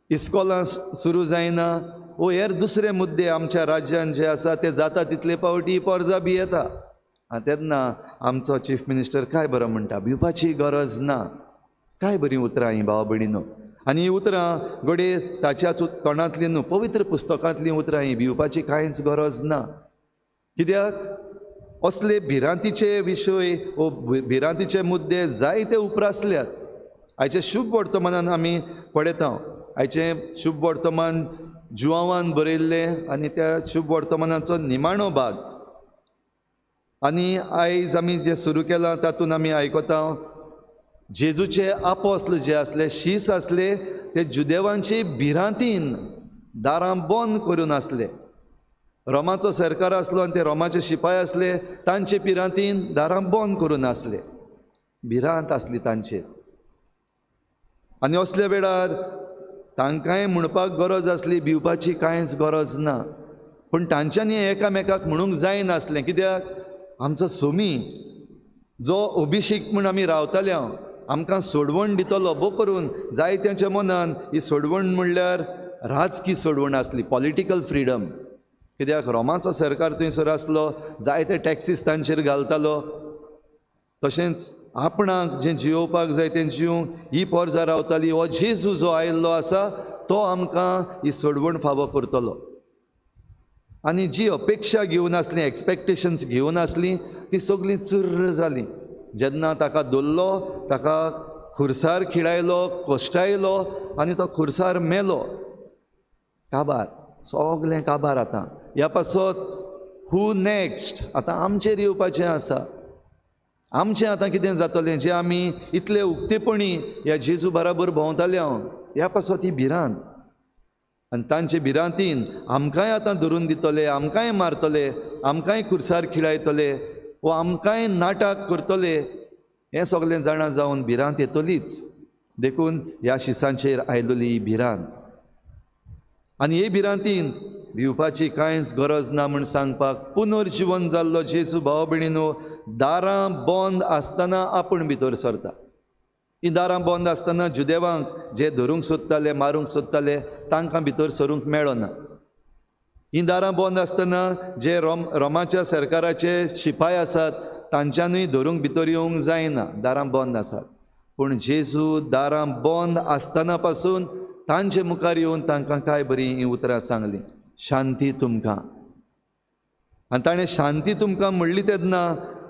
इस्कॉलां सुरू जायना, हेर दुसरे मुद्दे आमच्या राज्यान जे आसा ते जाता तितले फावटी पोरजां भियेता. आनी तेन्ना आमचो चीफ मिनिस्टर काय बरो म्हणटा, भिवपाची गरज ना. काय बरीं उतरां ही भाव भयणीनो. आनी ही उतरां घडये ताच्याच तोंडांतलीं न्हू, पवित्र पुस्तकांतलीं उतरां ही, भिवपाची कांयच गरज ना. कित्याक असले भिरांतीचे विशय भिरांतीचे मुद्दे जायते उप्रासल्यात. आयचे शुभ वर्तमानान आमी पळयता, आयचें शुभ वर्तमान जुआवान बरयल्लें आनी त्या शुभ वर्तमानाचो निमाणो भाग. आनी आयज आमी जें सुरू केलां तातूंत आमी आयकता, जेजूचे आपोस्ल जे आसले, शीस आसले, ते जुदेवांची भिरांतीन दारां बंद करून आसले. रोमाचो सरकार आसलो आनी ते रोमाचे शिपाय आसले, तांचे भिरांतीन दारां बंद करून आसले. भिरांत आसली तांचेर. आनी असल्या वेळार तांकांय म्हणपाक गरज आसली, भिवपाची कांयच गरज ना. पूण तांच्यांनी एकामेकाक म्हणूंक जायनासलें. कित्याक आमचो सोमी जो अभिषेक म्हूण आमी रावताले, आमकां सोडवण दितलो, भोव करून जायत्यांच्या मनान ही सोडवण म्हणल्यार राजकी सोडवण आसली, पॉलिटिकल फ्रिडम. कित्याक रोमाचो सरकार थंयसर आसलो, जायते टॅक्सीस तांचेर घालतालो. तशेंच आपणाक जें जियोवपाक जाय तें जिवंक ही पोरजां रावतालीं. हो जेजू जो आयिल्लो आसा तो आमकां ही सोडवण फावो करतलो. आनी जी अपेक्षा घेवन आसली, एक्सपेक्टेशन्स घेवन आसली, ती सगळीं चुर्र जालीं. जेन्ना ताका दवरलो, ताका खुर्सार खिळायलो, कोश्टायलो आनी तो खुर्सार मेलो. काबार, सगळें काबार. आतां ह्या पासत हू नॅक्स्ट? आतां आमचेर येवपाचें आसा. आमचें आतां कितें जातलें? जें आमी इतले उक्तेपणी ह्या जेजू बराबर भोंवताले ह्या पासत ही भिरांत. आनी तांचे भिरांतीन आमकांय आतां धरून दितले, आमकांय मारतले, आमकांय खुर्सार खिळायतले, वो आमकांय नाटक करतले. हें सगळें जाणा जावन भिरांत येतलीच. देखून ह्या शिसांचेर आयलोली ही भिरांत. आनी हे भिरांतीन भिवपाची कांयच गरज ना म्हूण सांगपाक पुनर्जीवन जाल्लो जेजू भाव भयणीनो दारां बंद आसतना आपूण भितर सरता. ही दारां बंद आसतना जुदेवांक जे धरूंक सोदताले, मारूंक सोदताले, तांकां भितर सरूंक मेळना. ही दारां बंद आसतना जे रोमाच्या सरकाराचे शिपाय आसात तांच्यांनूय धरूंक भितर येवंक जायना, दारां बंद आसात. पूण जेजू दारां बंद आसतना पासून तांचे मुखार येवन तांकां काय बरी ही उतरां सांगलीं, शांती तुमकां. आनी ताणें शांती तुमकां म्हणली तेन्ना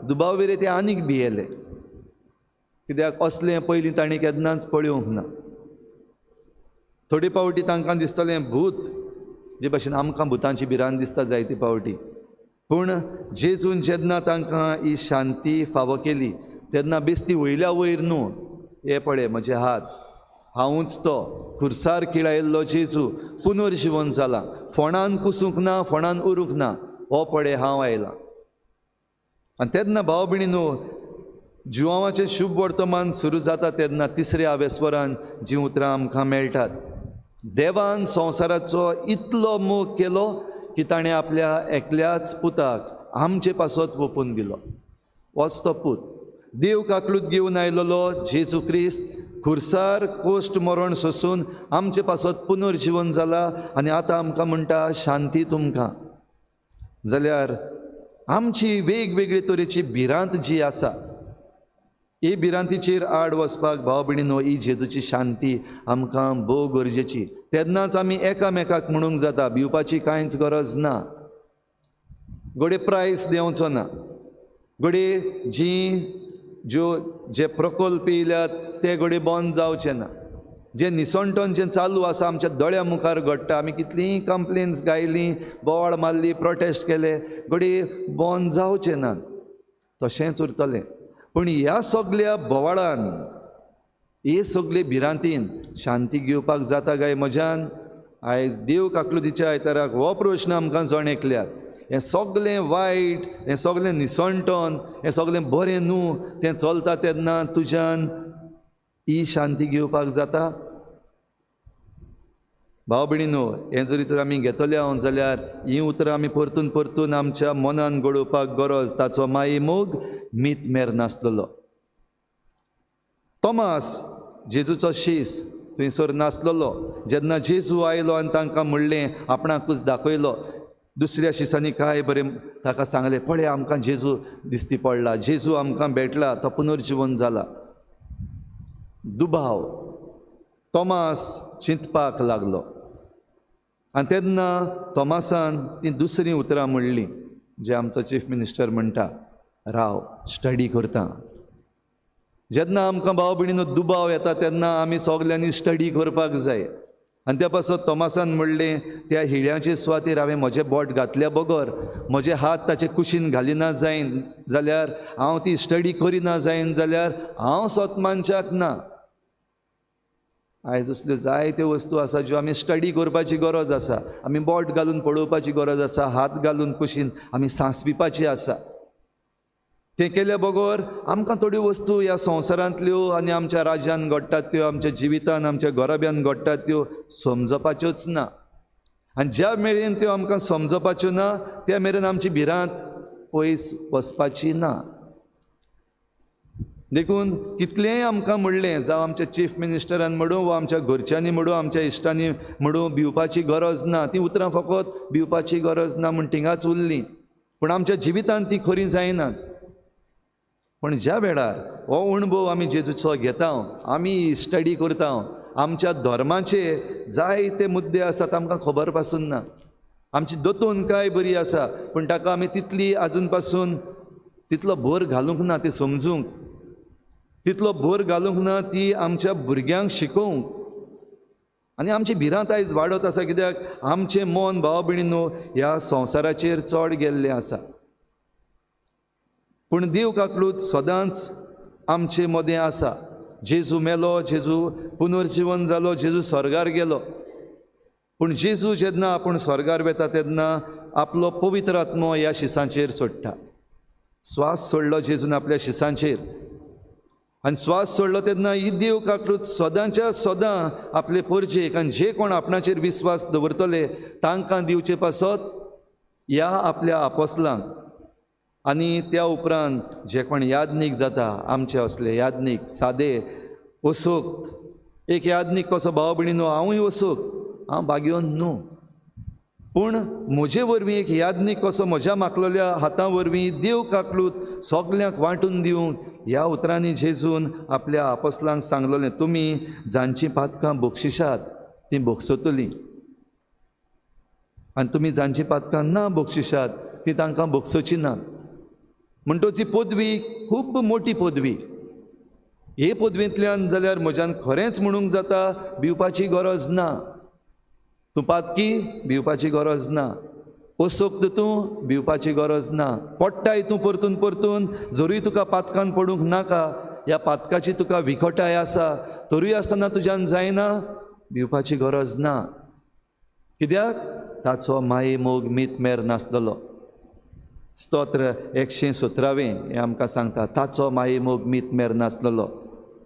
दुबावबेरे ते आनीक भियेले. कित्याक असलें पयलीं ताणीं केन्नाच पळोवंक ना. थोडी फावटी तांकां दिसतलें भूत, जे भाशेन आमकां भुतांची भिरांत दिसता जायते फावटी. पूण जेजून जेन्ना तांकां ही शांती फावो केली तेन्ना बेश्टी वयल्या वयर न्हू, हे पळय म्हजे हात, हांवूच तो खुर्सार खिळायल्लो जेजू पुनर्जीवन जाला, फोंडान कुसूंक ना, फोंडान उरूंक ना, हो पळय हांव आयलां. आनी तेन्ना भाव भयणीनो जुआवाचें शुभ वर्तमान सुरू जाता तेन्ना तिसऱ्या आवेस्वरान जीं उतरां आमकां मेळटात. देवान संवसाराचो इतलो मोग केलो की ताणें आपल्या एकल्याच पुताक आमचे पासत ओपून दिलो. होच तो पूत देव काकलूत घेवन आयलोलो जेजू क्रिस्त खुर्सार कोश्ट मरण सोसून आमचे पासत पुनर्जीवन जाला आनी आतां आमकां म्हणटा शांती तुमकां. जाल्यार आमची वेगवेगळे तरेची भिरांत जी आसा, ही भिरांतीचेर आड वचपाक भाव भयणीनो ही जेजूची शांती आमकां भोव गरजेची. तेन्नाच आमी एकामेकाक म्हणूंक जाता भिवपाची कांयच गरज ना. घडये प्रायस देंवचो ना. घडये जे प्रकल्प येयल्यात ते घडये बंद जावचे ना. जे निसंटन जें चालू आसा आमच्या दोळ्या मुखार घडटा, आमी कितलींय कंप्लेन्स गायलीं, बोवाळ मारली, प्रोटेस्ट केले, घडये बंद जावचे नात. तशेंच उरतलें. पूण ह्या सगळ्या बोवाळान, हे सगळे भिरांतीन शांती घेवपाक जाता काय म्हज्यान? आयज देव काकलुतीच्या आयताराक हो प्रश्न आमकां जणेकल्यात. हें सगळें वायट, हें सगळें निसणटोन, हें सगळें बरें न्हू तें चलता तेन्ना तुज्यान ही शांती घेवपाक जाता? भाव भयणीनो, हें जरी तर आमी घेतले हांव जाल्यार हीं उतरां आमी परतून परतून आमच्या मनान घडोवपाक गरज. ताचो माई मोग मीतमेर नासलेलो. तोमास जेजूचो शीस थंयसर नासलेलो. जेन्ना जेजू आयलो आनी तांकां म्हणलें, आपणाकूच दाखयलो, दुसऱ्या शिसांनी काय बरें ताका सांगलें, पळय आमकां जेजू दिश्टी पडला, जेजू आमकां भेटला, तो पुनर्जीवन जाला. दुबाव तोमास चिंतपाक लागलो. आनी तेन्ना तोमासान ती दुसरी उतरां म्हणलीं, जे आमचो चीफ मिनिस्टर म्हणटा, राव स्टडी करता. जेन्ना आमकां भाव भयणीनो दुबाव येता तेन्ना आमी सगल्यांनी स्टडी करपाक जाय. आनी त्या पासत तोमासान म्हणलें, त्या हिळ्याचे सुवातेर हांवें म्हजें बोट घातल्या बगर, म्हजे हात ताचे कुशीन घालिना जायन जाल्यार, हांव ती स्टडी करिना जायन जाल्यार हांव सोतमानशाक ना. आयज असल्यो जायत्यो वस्तू आसा ज्यो आमी स्टडी करपाची गरज आसा. आमी बोट घालून पळोवपाची गरज आसा, हात घालून कुशीन आमी सांस पिवपाची आसा. तें केल्या बगर आमकां थोड्यो वस्तू ह्या संवसारांतल्यो आनी आमच्या राज्यान घडटात त्यो, आमच्या जिवितान, आमच्या घराब्यान घडटात त्यो समजपाच्योच ना. आनी ज्या मेरेन त्यो आमकां समजपाच्यो ना त्या मेरेन आमची भिरांत पयस वचपाची ना. देखून कितलेंय आमकां म्हणलें, जावं आमच्या चीफ मिनिस्टरान म्हणूं वा आमच्या घरच्यांनी म्हणूं, आमच्या इश्टांनी म्हणूं, भिवपाची गरज ना. ती उतरां फकत भिवपाची गरज ना म्हण थिंगाच उरलीं. पूण आमच्या जिवितांत ती खरी जायनात. पण ज्या वेळार हो अणभव आमी जेजूचो घेता, आमी स्टडी करता, आमच्या धर्माचे जायते मुद्दे आसात आमकां खबर पासून ना. आमची दोतोन काय बरी आसा, पूण ताका आमी तितली आजून पासून तितलो भर घालूंक ना ती समजूंक, तितलो भर घालूंक ना ती आमच्या भुरग्यांक शिकोवंक. आनी आमची भिरांत आयज वाडत आसा, कित्याक आमचें मन भाव भयणीनो ह्या संवसाराचेर चड गेल्लें आसा. पूण देव काकलूत सदांच आमचे मदें आसा. जेजू मेलो, जेजू पुनर्जीवन जालो, जेजू स्वर्गार गेलो. पूण जेजू जेन्ना आपूण स्वर्गार वेता तेन्ना आपलो पवित्र आत्मो ह्या शिसांचेर सोडटा. स्वास सोडलो जेजून आपल्या शिसांचेर, आनी स्वास सोडलो तेन्ना ही देव काकलूत सदांच्या सदां आपले परजेक आनी जे कोण आपणाचेर विस्वास दवरतले तांकां दिवचे पासत ह्या आपल्या आपोस्लांक. आनी त्या उपरांत जे कोण यादनीक जाता, आमचे असले यादनीक सादे वसूक, एक यादनीक कसो भाव भयणीनो हांवूय वसूक, हांव भाग्योन न्हू, पूण म्हजे वरवीं एक यादनीक कसो म्हज्या मागलेल्या हातां वरवीं देव काकलूत सगल्यांक वांटून दिवंक ह्या उतरांनी जेजून आपल्या आपोस्लांक सांगलेलें, तुमी जांचीं पातकां बक्षिशात तीं बक्षतलीं, आनी तुमी जांचीं पातकां ना बक्षिशात तीं तांकां बक्षची नात. म्हणटच ही पदवी खूब मोठी पदवी. हे पदवेंतल्यान जाल्यार म्हज्यान खरेंच म्हणूंक जाता, भिवपाची गरज ना. तूं पातकी, भिवपाची गरज ना. ओसोक्त तूं, भिवपाची गरज ना. पडटाय तूं परतून परतून, जरूय तुका पातकान पडूंक नाका, ह्या पातकाची तुका विखटाय आसा, तरूय आसतना तुज्यान जायना, भिवपाची गरज ना. कित्याक ताचो माये मोग मीतमेर नासलेलो. स्तोत्र 117 हें आमकां सांगता, ताचो माये मोग मीतमेर नासलेलो.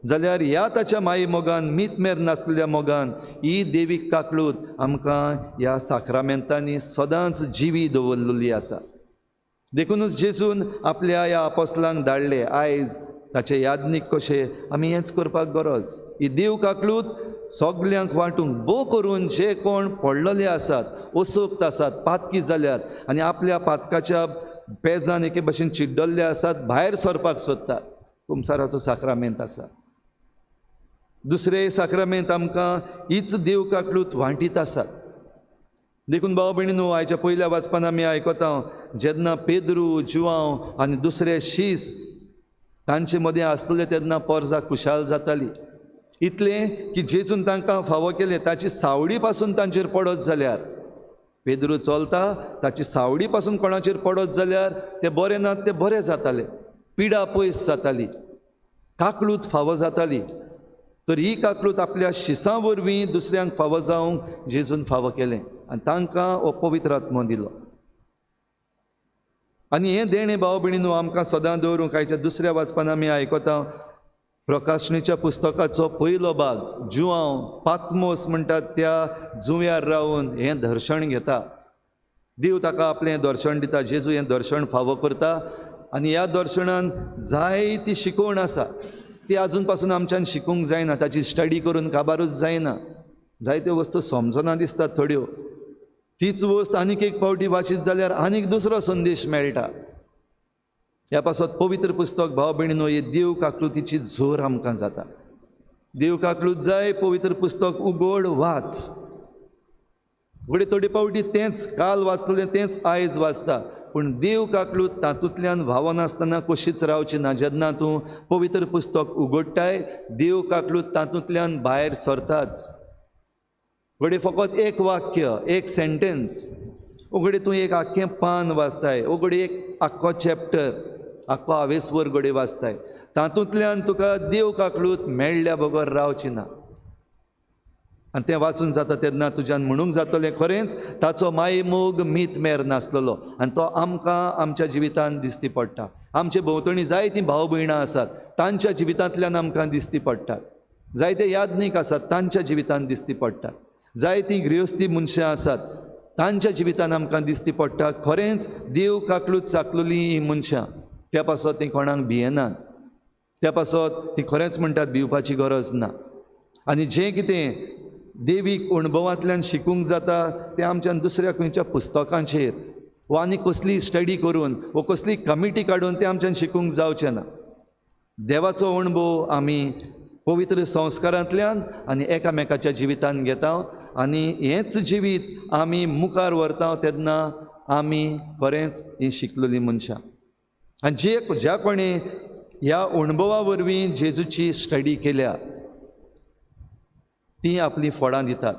जाल्यार ह्या ताच्या माये मोगान, मीतमेर नासलेल्या मोगान ही देवीक काकलूत आमकां ह्या साक्रामेंतांनी सदांच जिवी दवरलेली आसा. देखूनच जेजून आपल्या ह्या आपोस्लांक धाडले. आयज ताचे यादनीक कशें आमी हेंच करपाक गरज. ही देव काकलूत सगल्यांक वांटूंक, भोव करून जे कोण पडलेले आसात, ओसोक्त आसात, पातकी जाल्यात आनी आपल्या पातकाच्या पेजान एके भाशेन चिड्डल्ले आसात, भायर सरपाक सोदतात, कुमसाराचो साक्रामेंत आसा. दुसरे साक्रामेंत आमकां हीच देव काकलूत वांटीत आसात. देखून भाव भयणीनो, आयच्या पयल्या वाचपान आमी आयकता, जेन्ना पेद्रू, जुवांव आनी दुसरे शीस तांचे मदें आसलेले तेन्ना पर्जा खुशाल जाताली. इतलें की जेजून तांकां फावो केलें, ताची सावडी पासून तांचेर पडत जाल्यार, पेद्रू चलता ताची सावडी पासून कोणाचेर पडत जाल्यार ते बरे नात, ते बरे जाताले. पिडा पयस जाताली, काकळूत फावो जाताली. तर ही काकळूत आपल्या शिसां वरवीं दुसऱ्यांक फावो जावंक जेजून फावो केलें आनी तांकां हो पवित्र आत्मो दिलो. आनी हें देणें भाव भयणीनो आमकां सदां दवरूंक आयच्या दुसऱ्या वाचपान आमी आयकता प्रकाशणेच्या पुस्तकाचो पयलो भाग. जुआंव पातमोस म्हणटात त्या जुंव्यार रावन हें दर्शण घेता. देव ताका आपलें दर्शण दिता, जेजू हें दर्शण फावो करता. आनी ह्या दर्शनान जायती शिकवण आसा ती आजून पासून आमच्यान शिकूंक जायना, ताची स्टडी करून काबारूच जायना. जायत्यो वस्तू समजना दिसतात थोड्यो. तीच वस्त आनीक एक फावटी वाचीत जाल्यार आनीक दुसरो संदेश मेळटा. ह्या पासत पवित्र पुस्तक भाव भयणीनो ही देव काकलुतीची झोर आमकां जाता. देव काकलूत जाय पवित्र पुस्तक उगड वाच. घडये थोडी फावटी तेंच काल वाचलेलें तेंच आयज वाचता, पूण देव काकलूत तातूंतल्यान व्हावो नासतना कशीच रावची ना. जेन्ना तूं पवित्र पुस्तक उगडटाय देव काकलूत तातूंतल्यान भायर सरताच. घडये फकत एक वाक्य, एक सेंटेन्स, उगडे तूं एक आख्खें पान वाचताय, उगडे एक आख्खो चॅप्टर, आख्खो हावेसवर घडये वाचताय, तातूंतल्यान तुका देव काकलूत मेळ्ळ्या बगर रावची ना. आनी तें वाचून जाता तेन्ना तुज्यान म्हणूंक जातलें खरेंच ताचो माय मोग मीत मेर नासलेलो. आनी तो आमकां आमच्या जिवितांत दिसती पडटा. आमचे भोंवतणी जायतीं भाव भयणां आसात, तांच्या जिवितांतल्यान आमकां दिसती पडटात. जायते याज्ञीक आसात, तांच्या जिवितांत दिसती पडटात. जायतीं गृहस्थी मनशां आसात, तांच्या जिवितांत आमकां दिसती पडटा खरेंच देव काकलूत चाकलेलीं ही मनशां त्या पासत तीं कोणाक भियेनात. त्या पासत तीं खरेंच म्हणटात भिवपाची गरज ना. आनी जें कितें देवीक अणभवांतल्यान शिकूंक जाता तें आमच्यान दुसऱ्या खंयच्या पुस्तकांचेर वा आनी कसली स्टडी करून वा कसली कमिटी काडून तें आमच्यान शिकूंक जावचें ना. देवाचो अणभव आमी पवित्र संस्कारांतल्यान आनी एकामेकाच्या जिवितांत घेता. आनी हेंच जिवीत आमी मुखार व्हरता तेन्ना आमी खरेंच ही शिकलेलीं मनशां. आनी ज्या कोणी ह्या अणभवा वरवीं जेजूची स्टडी केल्या ती आपली फळां दितात.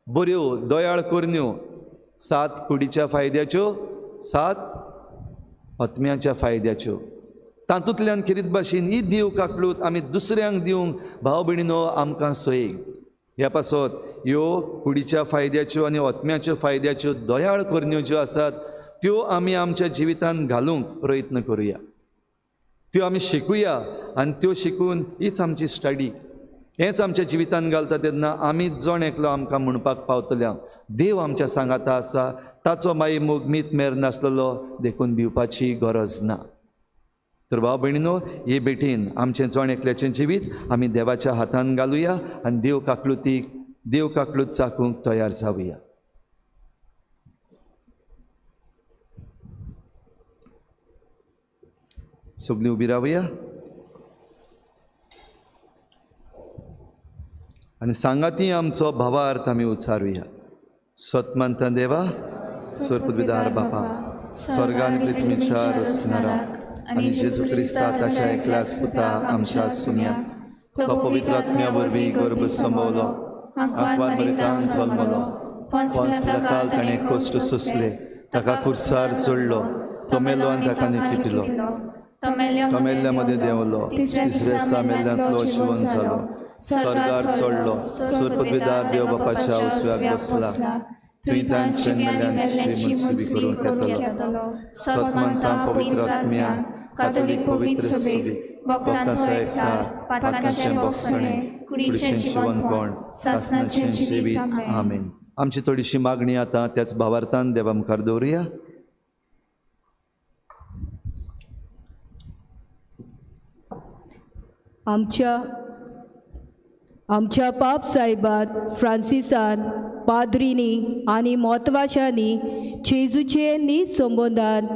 बऱ्यो दयाळ करण्यो 7 कुडीच्या फायद्याच्यो 7 आत्म्याच्या फायद्याच्यो. तातूंतल्यान खेरीत भाशेन ही देव काकलूत आमी दुसऱ्यांक दिवंक भाव भयणीनो आमकां सयेक. ह्या पासत ह्यो कुडीच्या फायद्याच्यो आनी आत्म्याच्यो फायद्याच्यो दयाळ करण्यो ज्यो आसात त्यो आमी आमच्या जिवितांत घालूंक प्रयत्न करुया. त्यो आमी शिकुया आनी त्यो शिकून हीच आमची स्टडी, हेंच आमच्या जिवितांत घालता तेन्ना आमीच जण एकलो आमकां म्हणपाक पावतल्या देव आमच्या सांगाता आसा, ताचो माई मोग मीत मेर नासलेलो देखून भिवपाची गरज ना. तर भाव भयणीनो हे बेटीन आमचें जण एकल्याचें जिवीत आमी देवाच्या हातांत घालुया आनी देव काकलूत चाकूंक तयार जावुया. सगळीं उबी रावुया आनी सांगाती आमचो भावार्थ आमी उच्चारुया. सतमंत देवा, सर्वपिदार बापा, स्वर्ग आनी पृथ्वीच्या रचणाराक आनी जेजू क्रिस्ता ताच्या एकल्याच पुता आमच्या सुम्याक तो पवित्र आत्म्या वरवीं गर्भ संभोवलो, आंकवार मरितान जल्मलो, पोंच पिलाताल ताणें कश्ट सोंसले, ताका कुर्सार चडलो, तो मेलो आनी ताका निखिपिलो, तो मेल्ल्या मदें देंवलो, तिसऱ्या दिसा मेल्ल्यांतलो जिवंत जालो, स्वर्गार चडलो, सर्वपिदार देव बापाच्या उजव्याक बसला, थंय तांचे मेल्ल्यान श्रीमंत करून येतलो. सतमंता पवित्र आत्म्या कातोलीक पवित्र सभे भक्तांचो एकठार पातकांचें भोगसणें कुडीचें जिवनपण सासणाचें जिवीत. आमेन. आमची थोडीशी मागणी आतां त्याच भावार्थान देवा मुखार दवरुया. आमच्या पाप साहेबान फ्रांसिसान पाद्रीनी आनी मोतवाशांनी जेजूचे नीत संबंदान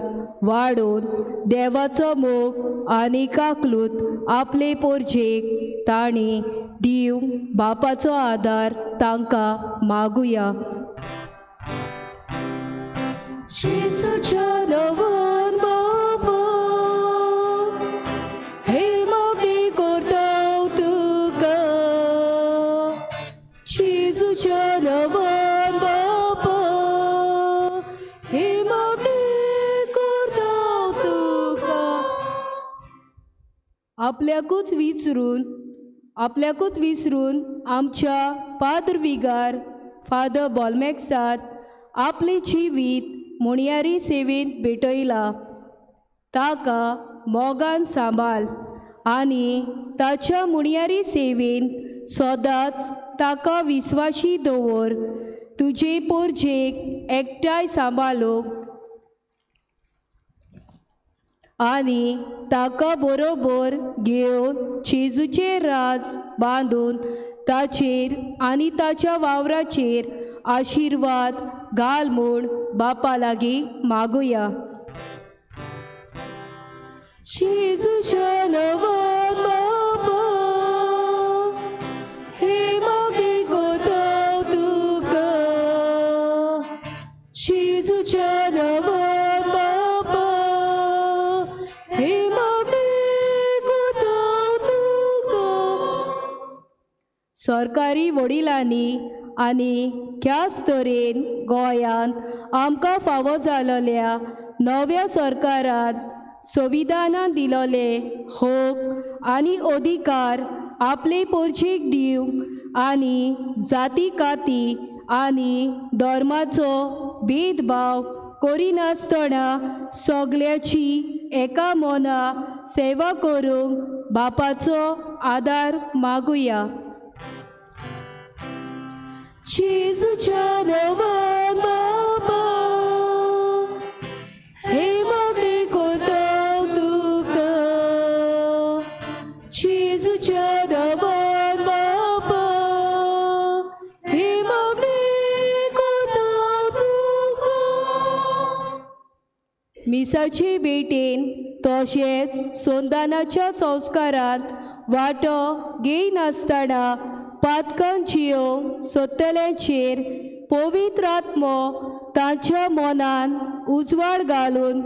वाडोवन देवाचो मोग आनी काकलूत आपले पोरजेक ताणी दिव बापाचो आदार तांकां मागुया. जेजूच्या नवन बापा हे मागणी करता तुका. जेजूच्या नवन बापा हे मागणी करता तुका. आपल्याकूच विसरून आमच्या पाद्रविगार फादर बॉल्मेक्सात आपले जिवीत मुणयारी सेवेन भेटयला. ताका मोगान सांबाळ आनी ताच्या मुणयारी सेवेन सदांच ताका विस्वाशी दवर. तुजे पोरजेक एकठांय सांबाळूंक आनी ताका बरोबर घेवन जेजूचें राज बांदून ताचेर आनी ताच्या वावराचेर आशिर्वाद घाल म्हूण बापा लागीं मागुया. जेजूच्या नांवान बाबा हे मागे कोताव तुका. जेजूच्या नांवान बाबा हे मागे कोताव तुका. सरकारी वडिलांनी आनी ह्याच तरेन गोंयांत आमकां फावो जालोल्या नव्या सरकारान संविधानान दिलोले हक आनी अधिकार आपले पोरचेक दिवंक आनी जाती काती आनी धर्माचो भेदभाव करिनासतना सगल्याची एका मोना सेवा करूंक बापाचो आदार मागुया. जेजूच्या नांवान बाबा हे मागे कोताव तुका. जेजूच्या नांवान बाबा हे मागे कोताव तुका. मिसाचे भेटेन तशेंच संदानाच्या संस्कारांत वांटो घेयनासतना पातकान जियोंक सोदतल्यांचेर पवित्र आत्मो तांच्या मनान उजवाड घालून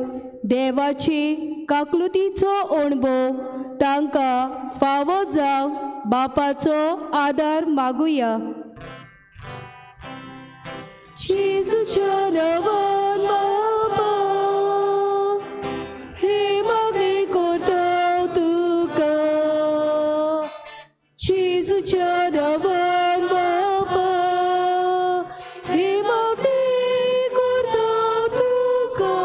देवाचे काकलुतीचो अणभव तांकां फावो जावंक बापाचो आदार मागुया. जेजूच्या नांवान बाबा हे मागे कोताव तुका. जेजूच्या नांवान बाबा हे मागे कोताव तुका.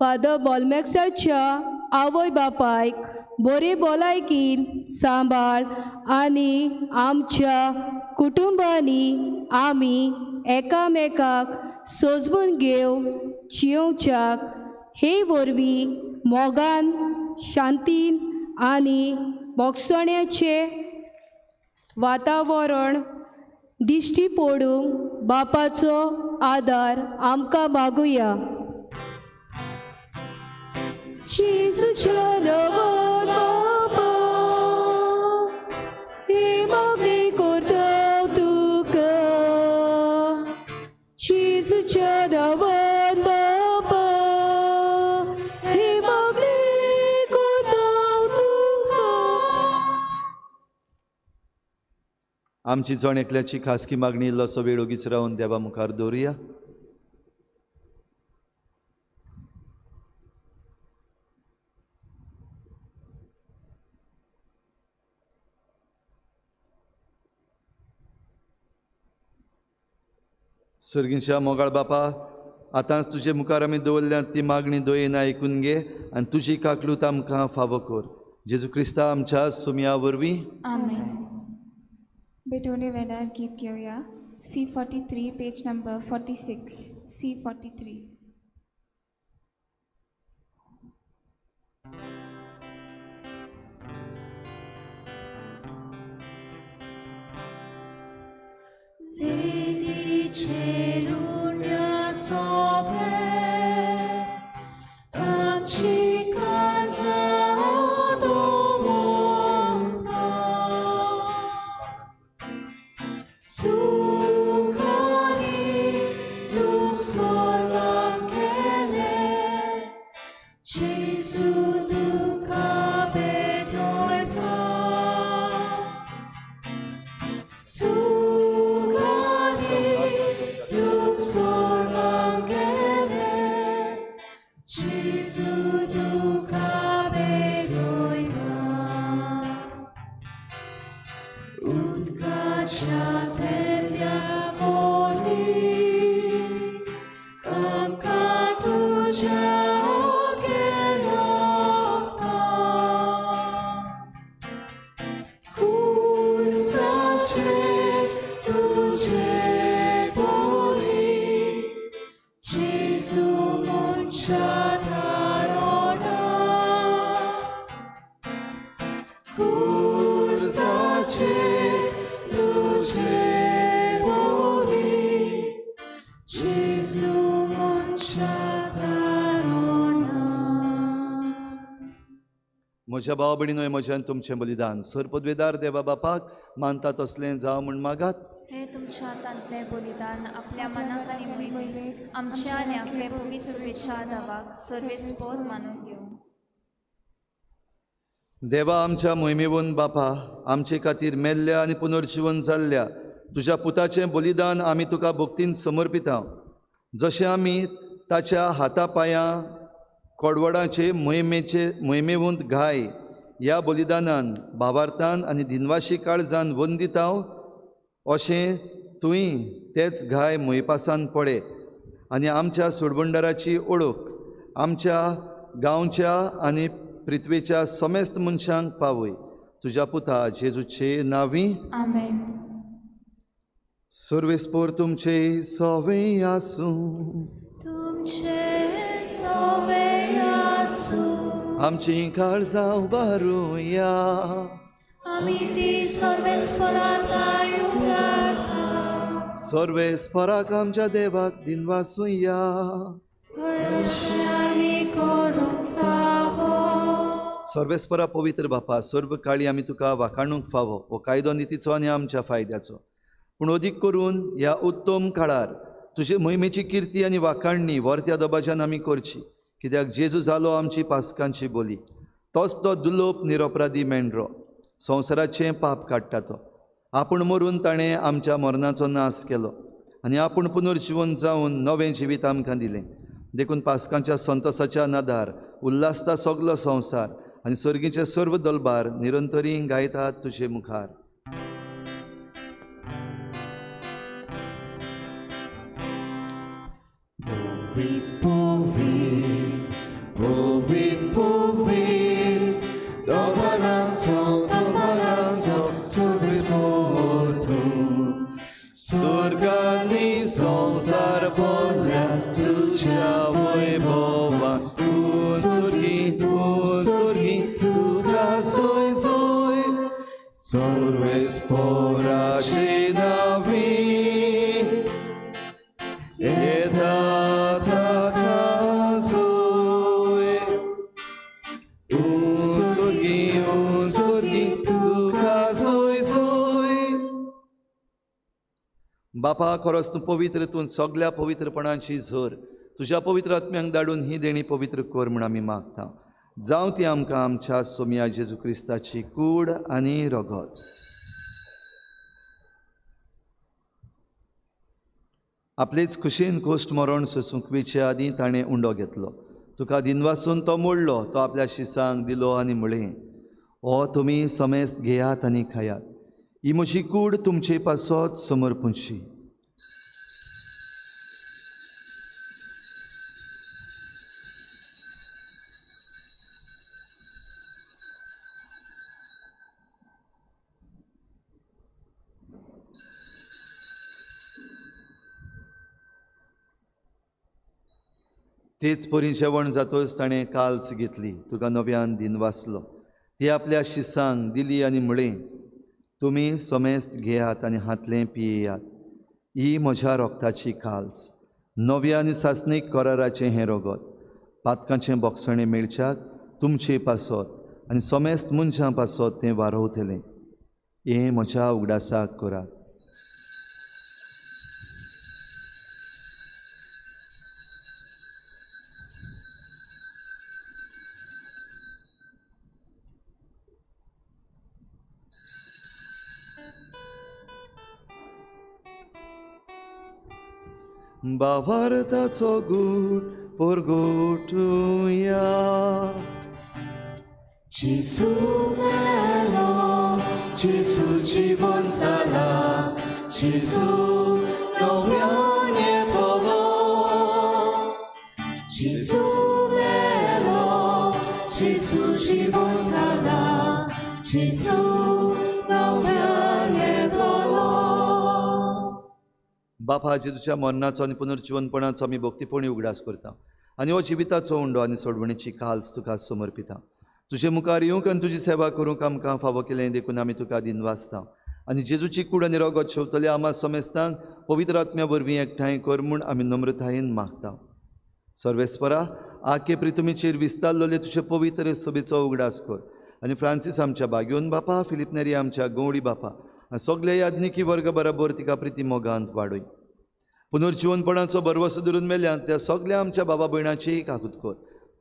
फादर बॉल्मेक्साच्या आवय बापायक बरे भलायकीन सांबाळ आनी आमच्या कुटुंबांनी आमी एकामेकाक सोजमून घेवं जियोवच्याक हे वरवीं मोगान शांतीन आनी मोगसण्याचें वातावरण दिश्टी पडूंक बापाचो आदार आमकां मागुया. जेजूच्या नांवान बाबा हे मागे कोताव तुका. जेजूच्या नांवान बाबा हे मागे कोताव तुका. आमची जण एकल्याची खासगी मागणी इल्लोसो वेळ ओगीच रावन देवा मुखार दवरुया. सर्गीच्या मोगाळ बापा, आतांच तुजे मुखार आमी दवरल्या ती मागणी दोयेन आयकून घे आनी तुजी काकलूत आमकां फावो कर. जेजू क्रिस्ता आमच्या सुमया वरवीं. आमेन. बेटोने वेडार गीत घेवया. C43 page number 46. C43. Cerunea soave, amci casa dovolta, sucali luxor angele, Jesu duca bedorta. Jesu duca bedoi म्हज्या भाव भयणींनो, म्हज्यान तुमचें बलिदान सर पदवेदार देवा बापाक मानता तसलें जावं म्हूण मागात. हे तुमच्या हातांतलें बलिदान आपल्या मनाक आनी मोहिमेक आमच्या आनी आख्या पवित्र सुबेच्या दावाक सर्वेस्पर मानून घेवं. देवा, आमच्या मोहिमेवून बापा, आमचे खातीर मेल्ल्या आनी पुनर्जीवन जाल्ल्या तुज्या पुताचें बलिदान आमी तुका भक्तीन समर्पिता. जशें आमी ताच्या हाता पांयां कडवडाचे मोहिमेवूंत घाय ह्या बलिदानान भावार्थान आनी दिनवाशी काळजान वंदिता, अशें तुंय तेच घाय मोहिपासान पळे आनी आमच्या सोडबंडाराची ओळख आमच्या गांवच्या आनी पृथ्वीच्या समेस्त मनशांक पावय. तुज्या पुता जेजूचे नांवी आमेन. सर्वेस्पर तुमचे सवें आसूं, तुमचे सवे आसूं, आमची काळजां उबारुया, आमी ती सर्वेस्पराक गायता. सर्वेस्पराक आमच्या देवाक दिनवासुया. अशें आमी करूंक फावो. सर्वेस्परा पवित्र बापा, सर्व काळी आमी तुका वाखाणूंक फावो हो कायदो नितीचो आनी आमच्या फायद्याचो. पूण अदीक करून ह्या उत्तम काळार तुजे मोहिमेची किर्ती आनी वाखाणणी वर्त्या दबाज्यान आमी करची, कित्याक जेजू जालो आमची पासकांची बोली. तोच तो दुलोप निरपराधी मेंढरो, संवसाराचें पाप काडटा तो. आपूण मरून ताणें आमच्या मरणाचो नाश केलो आनी आपूण पुनर्जीवन जावन नवें जिवीत आमकां दिलें. देखून पासकांच्या संतोसाच्या नादार उल्हासता सगलो संवसार आनी सर्गीचे सर्व दलबार निरंतरी गायतात तुजे मुखार. स्वर्गांनी संसार भरल्या तुझ्या वैभवान. स्वर्गी तुका सोय सोय, सर्वेस्पराचे नावी येता ताका सोय. स्वर्गी तुका सोय सोय. बापा, खरोच तूं पवित्र, तूं सगल्या पवित्रपणाची झर तुज्या पवित्र आत्म्यांक धाडून ही देणी पवित्र कर म्हूण आमी मागता. जावं ती आमकां आमच्या सोम्या जेजू क्रिस्ताची कूड आनी रगत. आपलीच खुशेन कोश्ट मरण सुखवीचे आदीं ताणें उंडो घेतलो. तुका दिनवासून तो मोडलो, तो आपल्या शिसांक दिलो आनी म्हळें, हो तुमी समेस्त घेयात आनी खायात. ही म्हजी कूड तुमचे पासत समर्पूंची. तेच परी जेवण जातोच ताणें काल्स घेतली, तुका नव्यान दिनवासलो. ती आपल्या शिसांक दिली आनी म्हळें, तुमी समेस्त घेयात आनी हातलें पियेयात. ही म्हज्या रोगताची काल्स, नव्या आनी सासणीक कराराचें हें रगत. पातकांचें बोगसणें मेळच्याक तुमचे पासत आनी समेस्त मनशां पासत तें वारवतलें. हें म्हज्या उगडासाक करात. भावार्थाचो गूट परगोटुया. जेजू मेलो, जेजू जीवन जाला, जेजू नव्यान येतलो. Gesù melo, Gesù żywą zada, Gesù nowia dolo. बापा जेजूच्या मरणाचो आनी पुनर्जीवनपणाचो आमी भक्तीपोळी उगडास करता आनी हो जिविताचो उंडो आनी सोडवणेची काल्स तुका समर्पिता. तुजे मुखार येवंक आनी तुजी सेवा करूंक आमकां फावो केलें देखून आमी तुका दिनवासता आनी जेजूची कूड आनी रोगत शेवतले आमा समेस्तांक पवित्र आत्म्या वरवीं एकठांय कर म्हूण आमी नम्रतायेन मागता. सर्वेस्परा आखे प्रितुमीचेर विस्तारलोले तुजे पवित्र सभेचो उगडास कर आनी फ्रांसीस आमच्या बागयोन बापा, फिलिप नेरी आमच्या गवळी बापा, सगळे याज्ञिकी वर्ग बरोबर तिका प्रिती मोगांत वाडय. पुनर्जीवनपणाचो बरवसो धरून मेल्ल्यान त्या सगळ्या आमच्या बाबा भयणाची काकूत कर.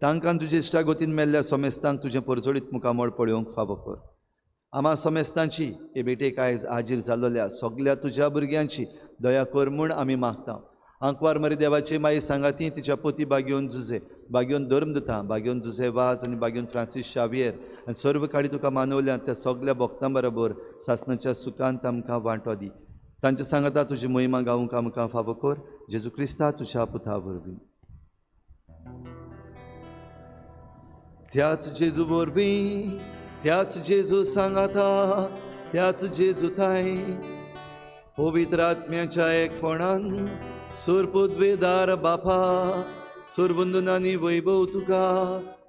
तांकां तुजे इश्टागोतीन मेल्ल्या समेस्तांक तुजें परजोडीत मुखामळ पळोवंक फावो कर. आमा समेस्तांची हे बेटेक आयज हाजीर जाल्लोल्या सगळ्या तुज्या भुरग्यांची दया कर म्हूण आमी मागता. आंकवार मरे देवाची माई सांगाती तिच्या पोती बागयोन जुजे, बागयोन धर्मदता, बागयोन जुजे वाज आनी बागयोन फ्रांसीस शावियर आनी सर्व काळी तुका मानवल्यान त्या सगळ्या भक्तां बरोबर सासणाच्या सुखांत आमकां वांटो दी. तांच्या सांगाता तुजी महिमा गावूंक आमकां फावो कर. जेजू क्रिस्ता तुज्या पुता वरवीं. त्याच जेजू वरवीं, त्याच जेजू सांगाता, त्याच जेजू थाय पवित्र आत्म्याच्या एकपणान सुरपुद्वेदार बापा, सुरवंदनानी वैभव तुका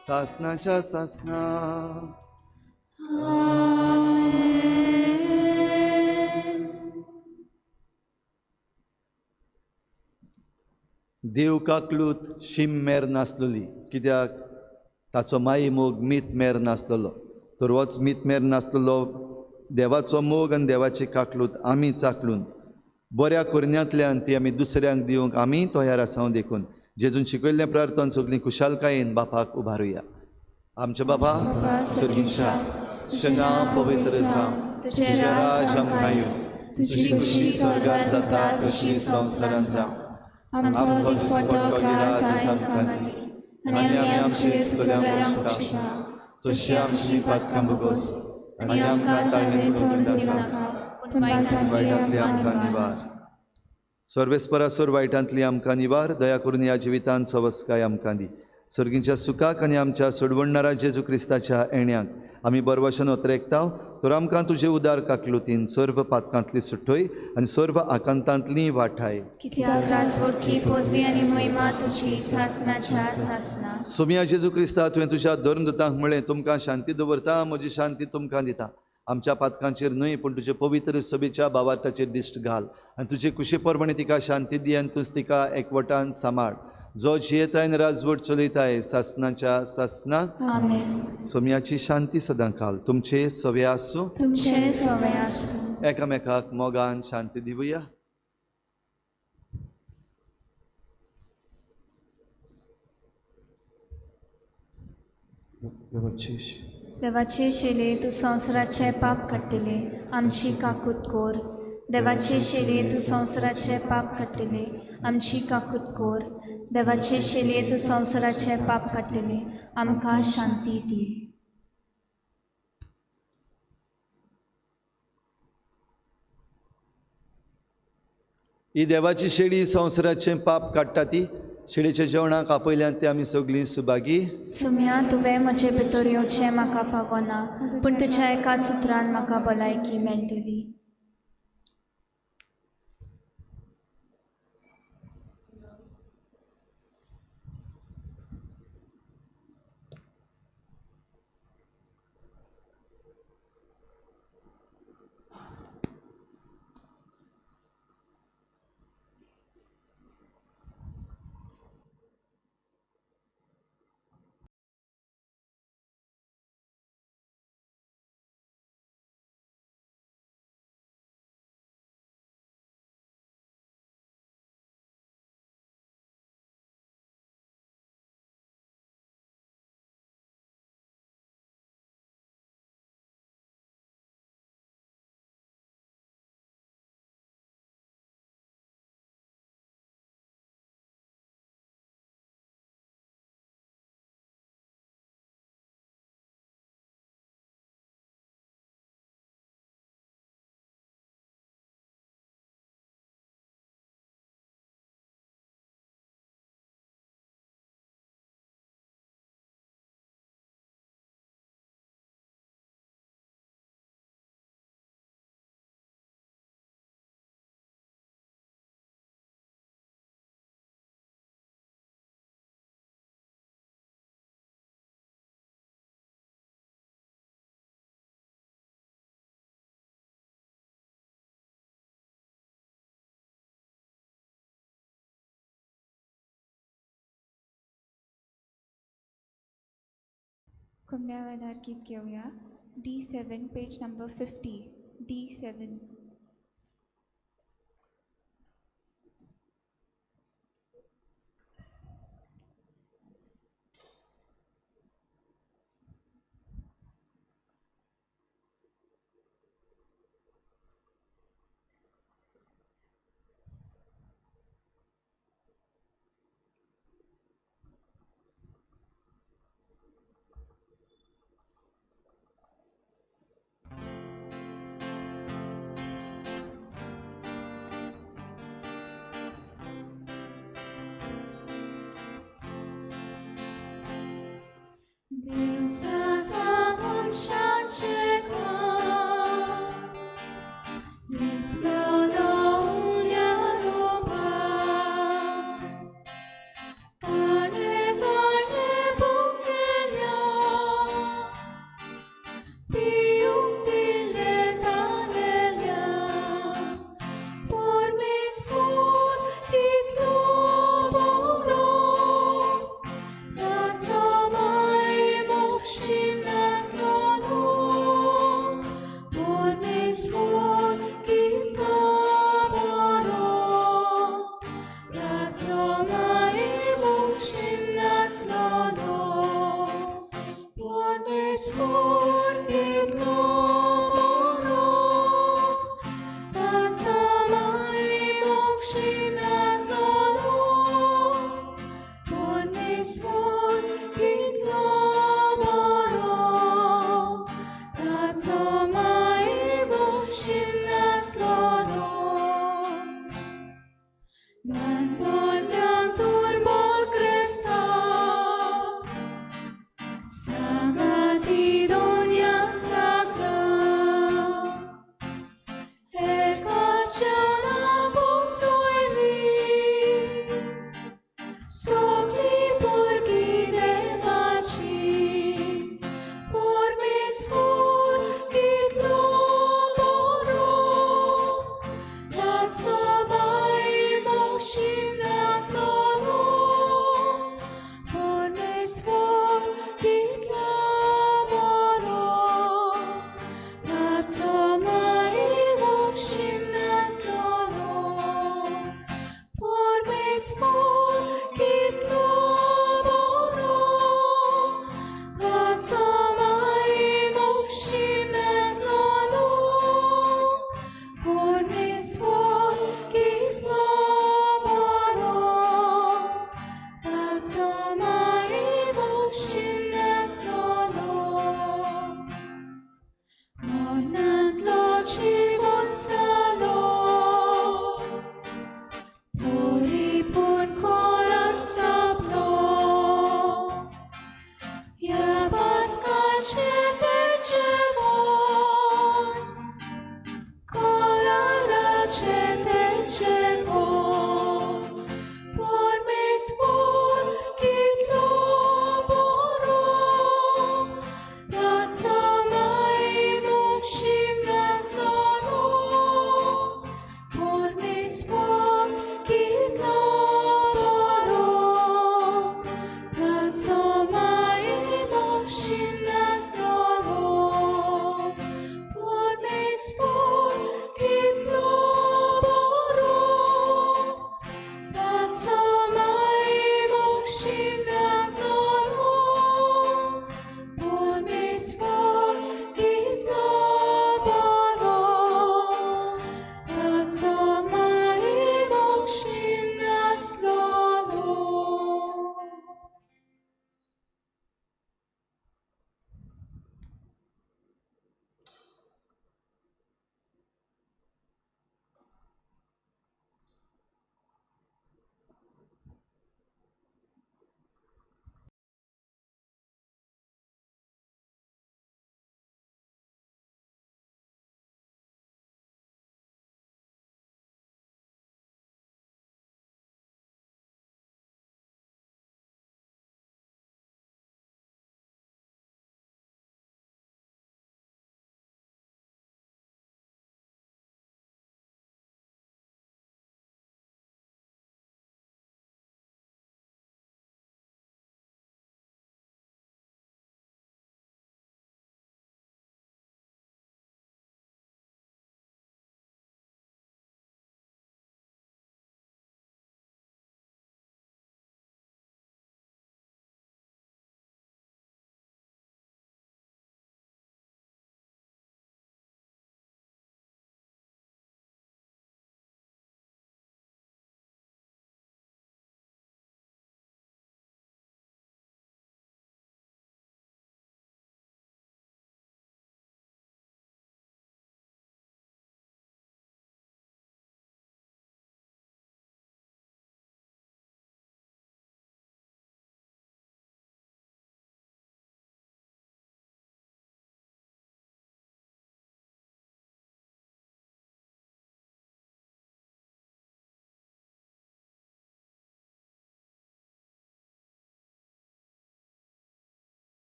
सासणाच्या सासना. देव काकलूत शीम मेर नासलोली, कित्याक ताचो माई मोग मीत मेर नासलोलो. तर होच मीत मेर नासलोलो देवाचो मोग आनी देवाची काकलूत आमी चाकलून बऱ्या करण्यांतल्यान ती आमी दुसऱ्यांक दिवंक आमी तयार आसांव देखून जेजून शिकयल्लें प्रार्थन सगळीं खुशालकायेन बापाक उबारुया. आमचे बाबा सुर्गीच्या, तुजें नांव पवित्र जावं, तुजें राज आमकां येवं, तुजी खुशी स्वर्गांत जाता तशी संवसारांत जावं. आमचो दिसपट्टो ग्रास आयज आमकां दी आनी आमी आमचे चुकल्यांक बक्षिता तशी आमची पातकां भोगोस आनी आमकां ताळमेन पडूंक नाका पूण वायटांतली आमकां निवार. सर्वेस्परासोर वायटांतली आमकां निवार. दया करून ह्या जिवितांत सवस्काय आमकां दी. सर्गींच्या सुखाक आनी आमच्या सोडवणणारा जेजू क्रिस्ताच्या येण्याक आमी बरवशान उतरेकताव. तर आमकां तुजे उदार काकलुतीन सर्व पातकांतली सुटोय आनी सर्व आकांतांतली वाठाय. कित्याक राजवटकी पदवी आनी महिमा तुजी सासणाच्या सासना. सोम्या जेजू क्रिस्ता तुवें तुज्या धर्मदूतांक म्हळें तुमकां शांती दवरता, म्हजी शांती तुमकां दिता. आमच्या पातकांचेर न्हय पूण तुजे पवित्र सभेच्या बावाटाचेर दिश्ट घाल आनी तुजे कुशी परमणे तिका शांती दी आनी तूं तिका एकवटान सांबाळ. जो जियेताय आनी राजवट चलयताय सासणाच्या सासना. आमेन. सोम्याची शांती सदां घाल. तुमचे सवे आसूं. तुमचे सवय आसूं. एकामेकाक मोगान शांती दिवया. देवाचे शेले तूं संवसाराचे पाप काडटले, आमची काकूत कोर. देवाचे शेले तूं संवसाराचे पाप काडटले, आमची काकूत कोर. देवाचे शेले तूं संवसाराचे पाप काडटले, आमकां शांती दी. ही देवाची शेळी संवसाराचें पाप काडटा ती. शेळीच्या जेवणाक आपयल्यान ते आमी सगळीं सुभागी. सुम्या तुवें म्हजे भितर येवचें म्हाका फावना, पूण तुज्या एकाच उतरान म्हाका भलायकी मेळटली. कमल्या वेळार गीत घेऊया D7 पेज नंबर 50 D7.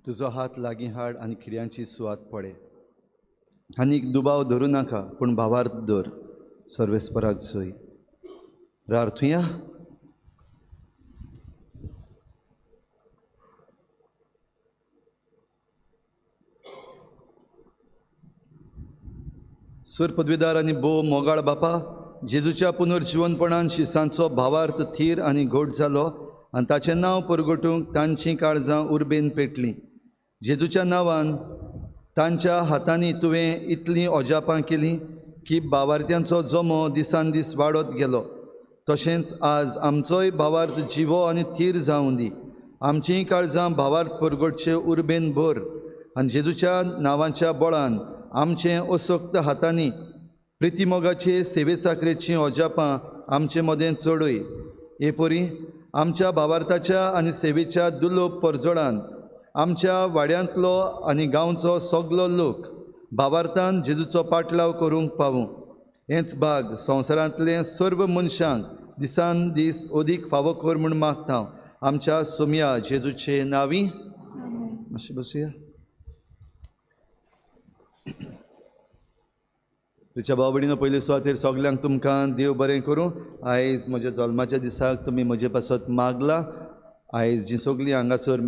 तुजो हात लागीं हाड आनी खिड्यांची सुवात पडे. आनीक दुबाव धरूं नाका पूण भावार्थ दवर. सर्वेस्पराक सोय. रार्थुया. सूर पदवीदार आनी भोव मोगाळ बापा, जेजूच्या पुनर्जीवनपणान शिसांचो भावार्थ थीर आनी घोट जालो आनी ताचें नांव परगटूंक तांचीं काळजां उर्बेन पेटलीं. जेजूच्या नांवान तांच्या हातांनी तुवें इतलीं ओजापां केलीं की भावार्थ्यांचो जमो दिसान दीस वाडत गेलो. तशेंच आज आमचोय भावार्थ जिवो आनी थीर जावं दी. आमचीं काळजां भावार्थ परगटचे उर्बेन भर आनी जेजूच्या नांवाच्या बळान आमचें असोक्त हातांनी प्रितीमोगाचे सेवे चाकरेचीं ओजापां आमचे मदें चडय. हे परी आमच्या भावार्थाच्या आनी सेवेच्या दुलोप परजोडान आमच्या वाड्यांतलो आनी गांवचो सगलो लोक भावार्थान जेजूचो पाटलाव करूंक पावूं. हेंच भाग संवसारांतले सर्व मनशांक दिसान दीस अदीक फावो कर म्हूण मागता. आमच्या सोम्या जेजूचे नांवी. मातशें बसुया. तुमच्या भाव भयणीनो, पयले सुवातेर सगल्यांक तुमकां देव बरें करूं. आयज म्हज्या जल्माच्या दिसाक तुमी म्हजे पासत मागला. आयज जीं सगलीं हांगासर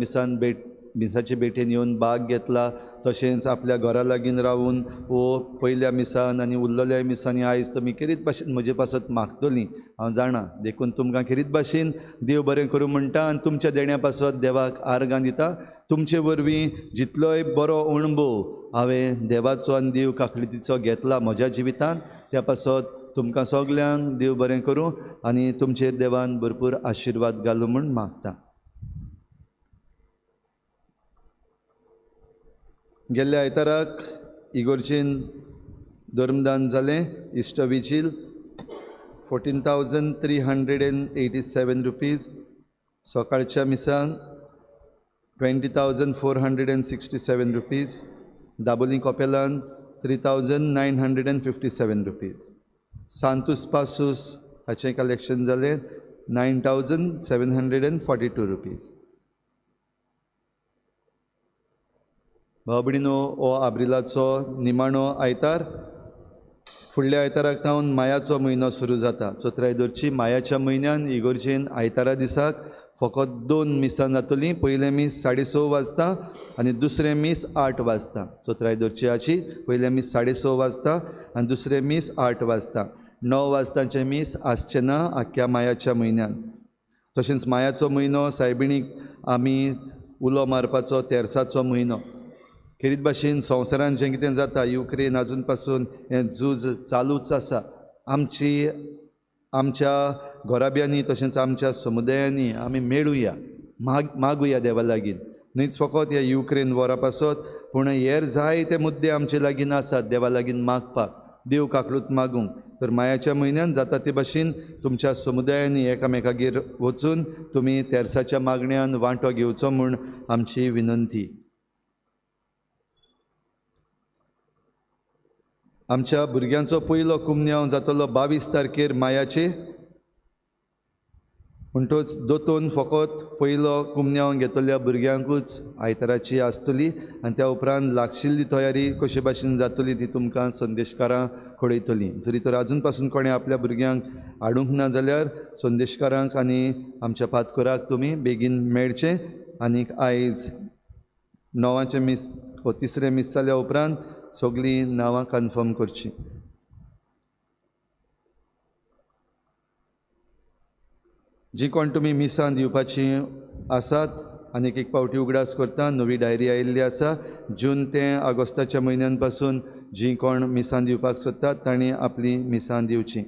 मिसाचे भेटेन येवन भाग घेतला, तशेंच आपल्या घरा लागीं रावून वो पयल्या मिसान आनी उरलेल्या मिसांनी आयज तुमी खेरीत भाशेन म्हजे पासत मागतलीं हांव जाणा. देखून तुमकां खेरीत भाशेन देव बरें करूं म्हणटा आनी तुमच्या देण्या पासत देवाक आर्गां दिता. तुमचे वरवीं जितलोय बरो अणभव हांवें देवाचो आनी देव काकळीतीचो घेतला म्हज्या जिवितांत, त्या पासत तुमकां सगल्यांक देव बरें करूं आनी तुमचेर देवान भरपूर आशिर्वाद घालूं म्हूण मागता. गेल्ल्या आयताराक इगोर्जेन धर्मदान जालें. इस्टर विजील 14,387 रुपीज. सकाळच्या मिसांक 20,467 रुपीज. दाबोलीं कॉपेलान 3,957 रुपीज. सांतूस पासूस हाचें कलेक्शन जालें 9,742 रुपीज. भाव भयणीनो, हो आब्रिलाचो निमाणो आयतार. फुडल्या आयताराक थावन मायाचो म्हयनो सुरू जाता. चोत्रायदोरची मायाच्या म्हयन्यान इगोर्जेन आयतारा दिसाक फकत 2 मिसां जातलीं. पयलें मीस 6:30 वाजता आनी दुसरें मीस 8 वाजता. चोत्रायदोरची हाची पयलें मीस 6:30 वाजता आनी दुसरें मीस 8 वाजता. 9 वाजताचें मीस आसचें ना आख्या मायाच्या म्हयन्यान. तशेंच मायाचो म्हयनो सायबिणीक आमी उलो मारपाचो तेरसाचो म्हयनो. खेरीत भाशेन संवसारान जें कितें जाता, युक्रेन आजून पासून हें झूज चालूच आसा. आमच्या घोराब्यांनी तशेंच आमच्या समुदायांनी आमी मेळुया, मागुया देवा लागीं. न्हयच फकत ह्या युक्रेन वॉरा पासत, पूण हेर जायते मुद्दे आमचे लागीं आसात देवा लागीं मागपाक, देव काकळूत मागूंक. तर मायाच्या म्हयन्यान जाता ते भाशेन तुमच्या समुदायांनी एकामेकागेर वचून तुमी तेरसाच्या मागण्यांत वांटो घेवचो म्हूण आमची विनंती. आमच्या भुरग्यांचो पयलो कुमन्यांव जातलो 22 तारखेर मायाचे. म्हणटूच दोतोन फकत पयलो कुमन्यांव घेतल्या भुरग्यांकूच आयताराची आसतली आनी त्या उपरांत लागशिल्ली तयारी कशे भाशेन जातली ती तुमकां संदेशकारां कळयतलीं. जरी तर आजून पासून कोणें आपल्या भुरग्यांक हाडूंक ना जाल्यार संदेशकारांक आनी आमच्या पातकुराक तुमी बेगीन मेळचें. आनीक आयज 9वाचें मीस हो 3रे मीस जाल्या उपरांत सगलीं नांवां कन्फर्म करचीं. जी कोण तुमी मिसां दिवपाचीं आसात, आनीक एक पावटी उगडास करता, नवी डायरी आयिल्ली आसा. जून ते ऑगस्टाच्या म्हयन्यान पासून जी कोण मिसां दिवपाक सोदतात तांणी आपलीं मिसां दिवचीं.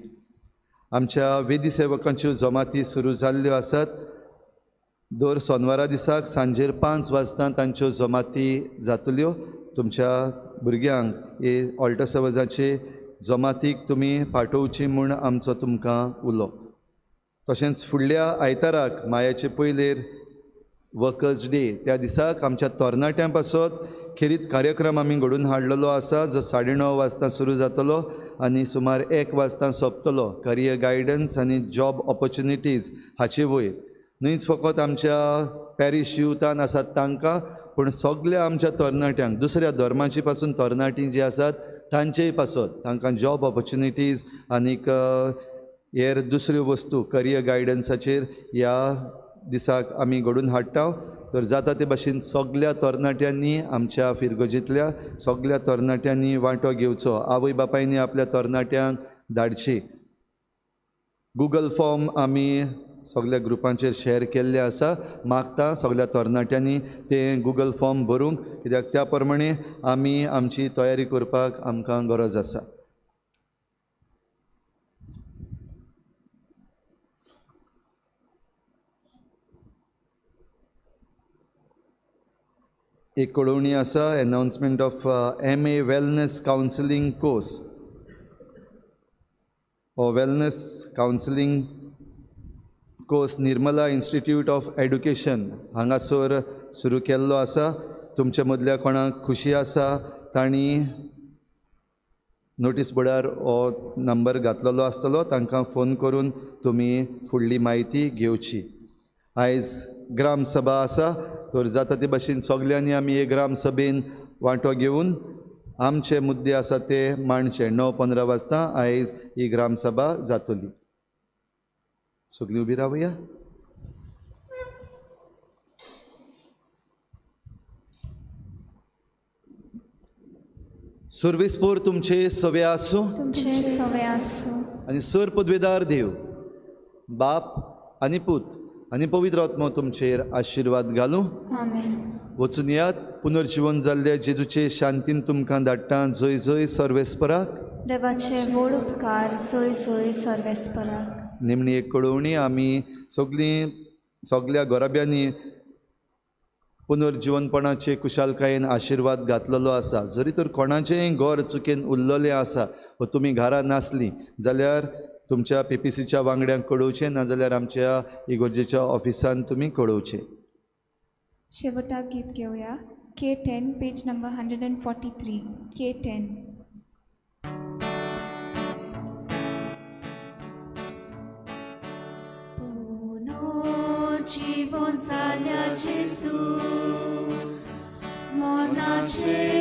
आमच्या वेदी सेवकांच्यो जमाती सुरू जाल्ल्यो आसात. दर सोनवारा दिसाक सांजेर 5 वाजता तांच्यो जमाती जातल्यो. तुमच्या भुरग्यांक हे ऑल्टरसवाजाचे जमातीक तुमी पाठोवची म्हूण आमचो तुमकां उलो. तशेंच फुडल्या आयताराक मायाचे पयलेर वर्कर्स डे, त्या दिसाक आमच्या तरणाट्यां पासत खेरीत कार्यक्रम आमी घडोवन हाडलेलो आसा, जो 9:30 वाजता सुरू जातलो आनी सुमार 1 वाजता सोंपतलो. करियर गायडन्स आनी जॉब ऑपॉर्च्युनिटीज हाचे वयर न्हयच फकत आमच्या पॅरिश युथान आसात तांकां, पूण सगळ्या आमच्या तरणाट्यांक दुसऱ्या धर्माची पासून तरणाटीं जी आसात तांचेय पासत तांकां जॉब ऑपॉर्च्युनिटीज आनीक हेर दुसऱ्यो वस्तू करियर गायडन्साचेर ह्या दिसाक आमी घडोवन हाडटा. तर जाता ते भाशेन सगळ्या तरणाट्यांनी आमच्या फिरगोजींतल्या सगळ्या तरणाट्यांनी वांटो घेवचो. आवय बापायनी आपल्या तरणाट्यांक धाडची. गुगल फॉर्म आमी सगळ्या ग्रुपांचेर शेअर केल्ले आसा. मागता सगळ्या तरणाट्यांनी ते गुगल फॉर्म भरूंक, कित्याक त्या प्रमाणे आमी आमची तयारी करपाक आमकां गरज आसा. एक कळवणी आसा. Announcement of MA wellness counselling course हो wellness counselling course Nirmala institute of education हांगासर सुरू केल्लो आसा. तुमच्या मदल्या कोणाक खुशी आसा तांणी नोटीस बोर्डार हो नंबर घातलेलो आसतलो, तांकां फोन करून तुमी फुडली म्हायती घेवची. आयज ग्राम सभा आसा. तर जाता ते भाशेन सगळ्यांनी आमी हे ग्राम सभेन वांटो घेवन आमचे मुद्दे आसा ते मांडचे. 9:15 वाजता आयज ही ग्राम सभा जातली. सगळीं उबी रावया. सर्वेस्पोर तुमचे सवे आसूं तुमचे सवे आसूं आनी सर पदवेदार देव बाप आनी पूत आनी पवित्र आत्मो तुमचेर आशिर्वाद घालूं. आमेन. वचून यात. पुनर्जीवन जाल्ल्या जेजूचे शांतीन तुमकां धाडटा. जय जय सर्वेस्पराक. देवाचे व्हड उपकार सोय सोय सर्वेस्पराक. निमणी एक कळवणी. आमी सगळ्या गोराब्यांनी पुनर्जीवनपणाचे कुशालकायेन आशिर्वाद घातलेलो आसा. जरी तर कोणाचेंय घर चुकेन उरलेलें आसा वा तुमी घरा नासलीं जाल्यार तुमच्या PPCच्या वांगड्यांक कळोवचें, नाजाल्यार आमच्या इगोर्जेच्या ऑफिसान तुमी कळोवचें. शेवटाक गीत घेवया. K10 page number 143. K10. जीवन जाल्या जेसू मोनाचे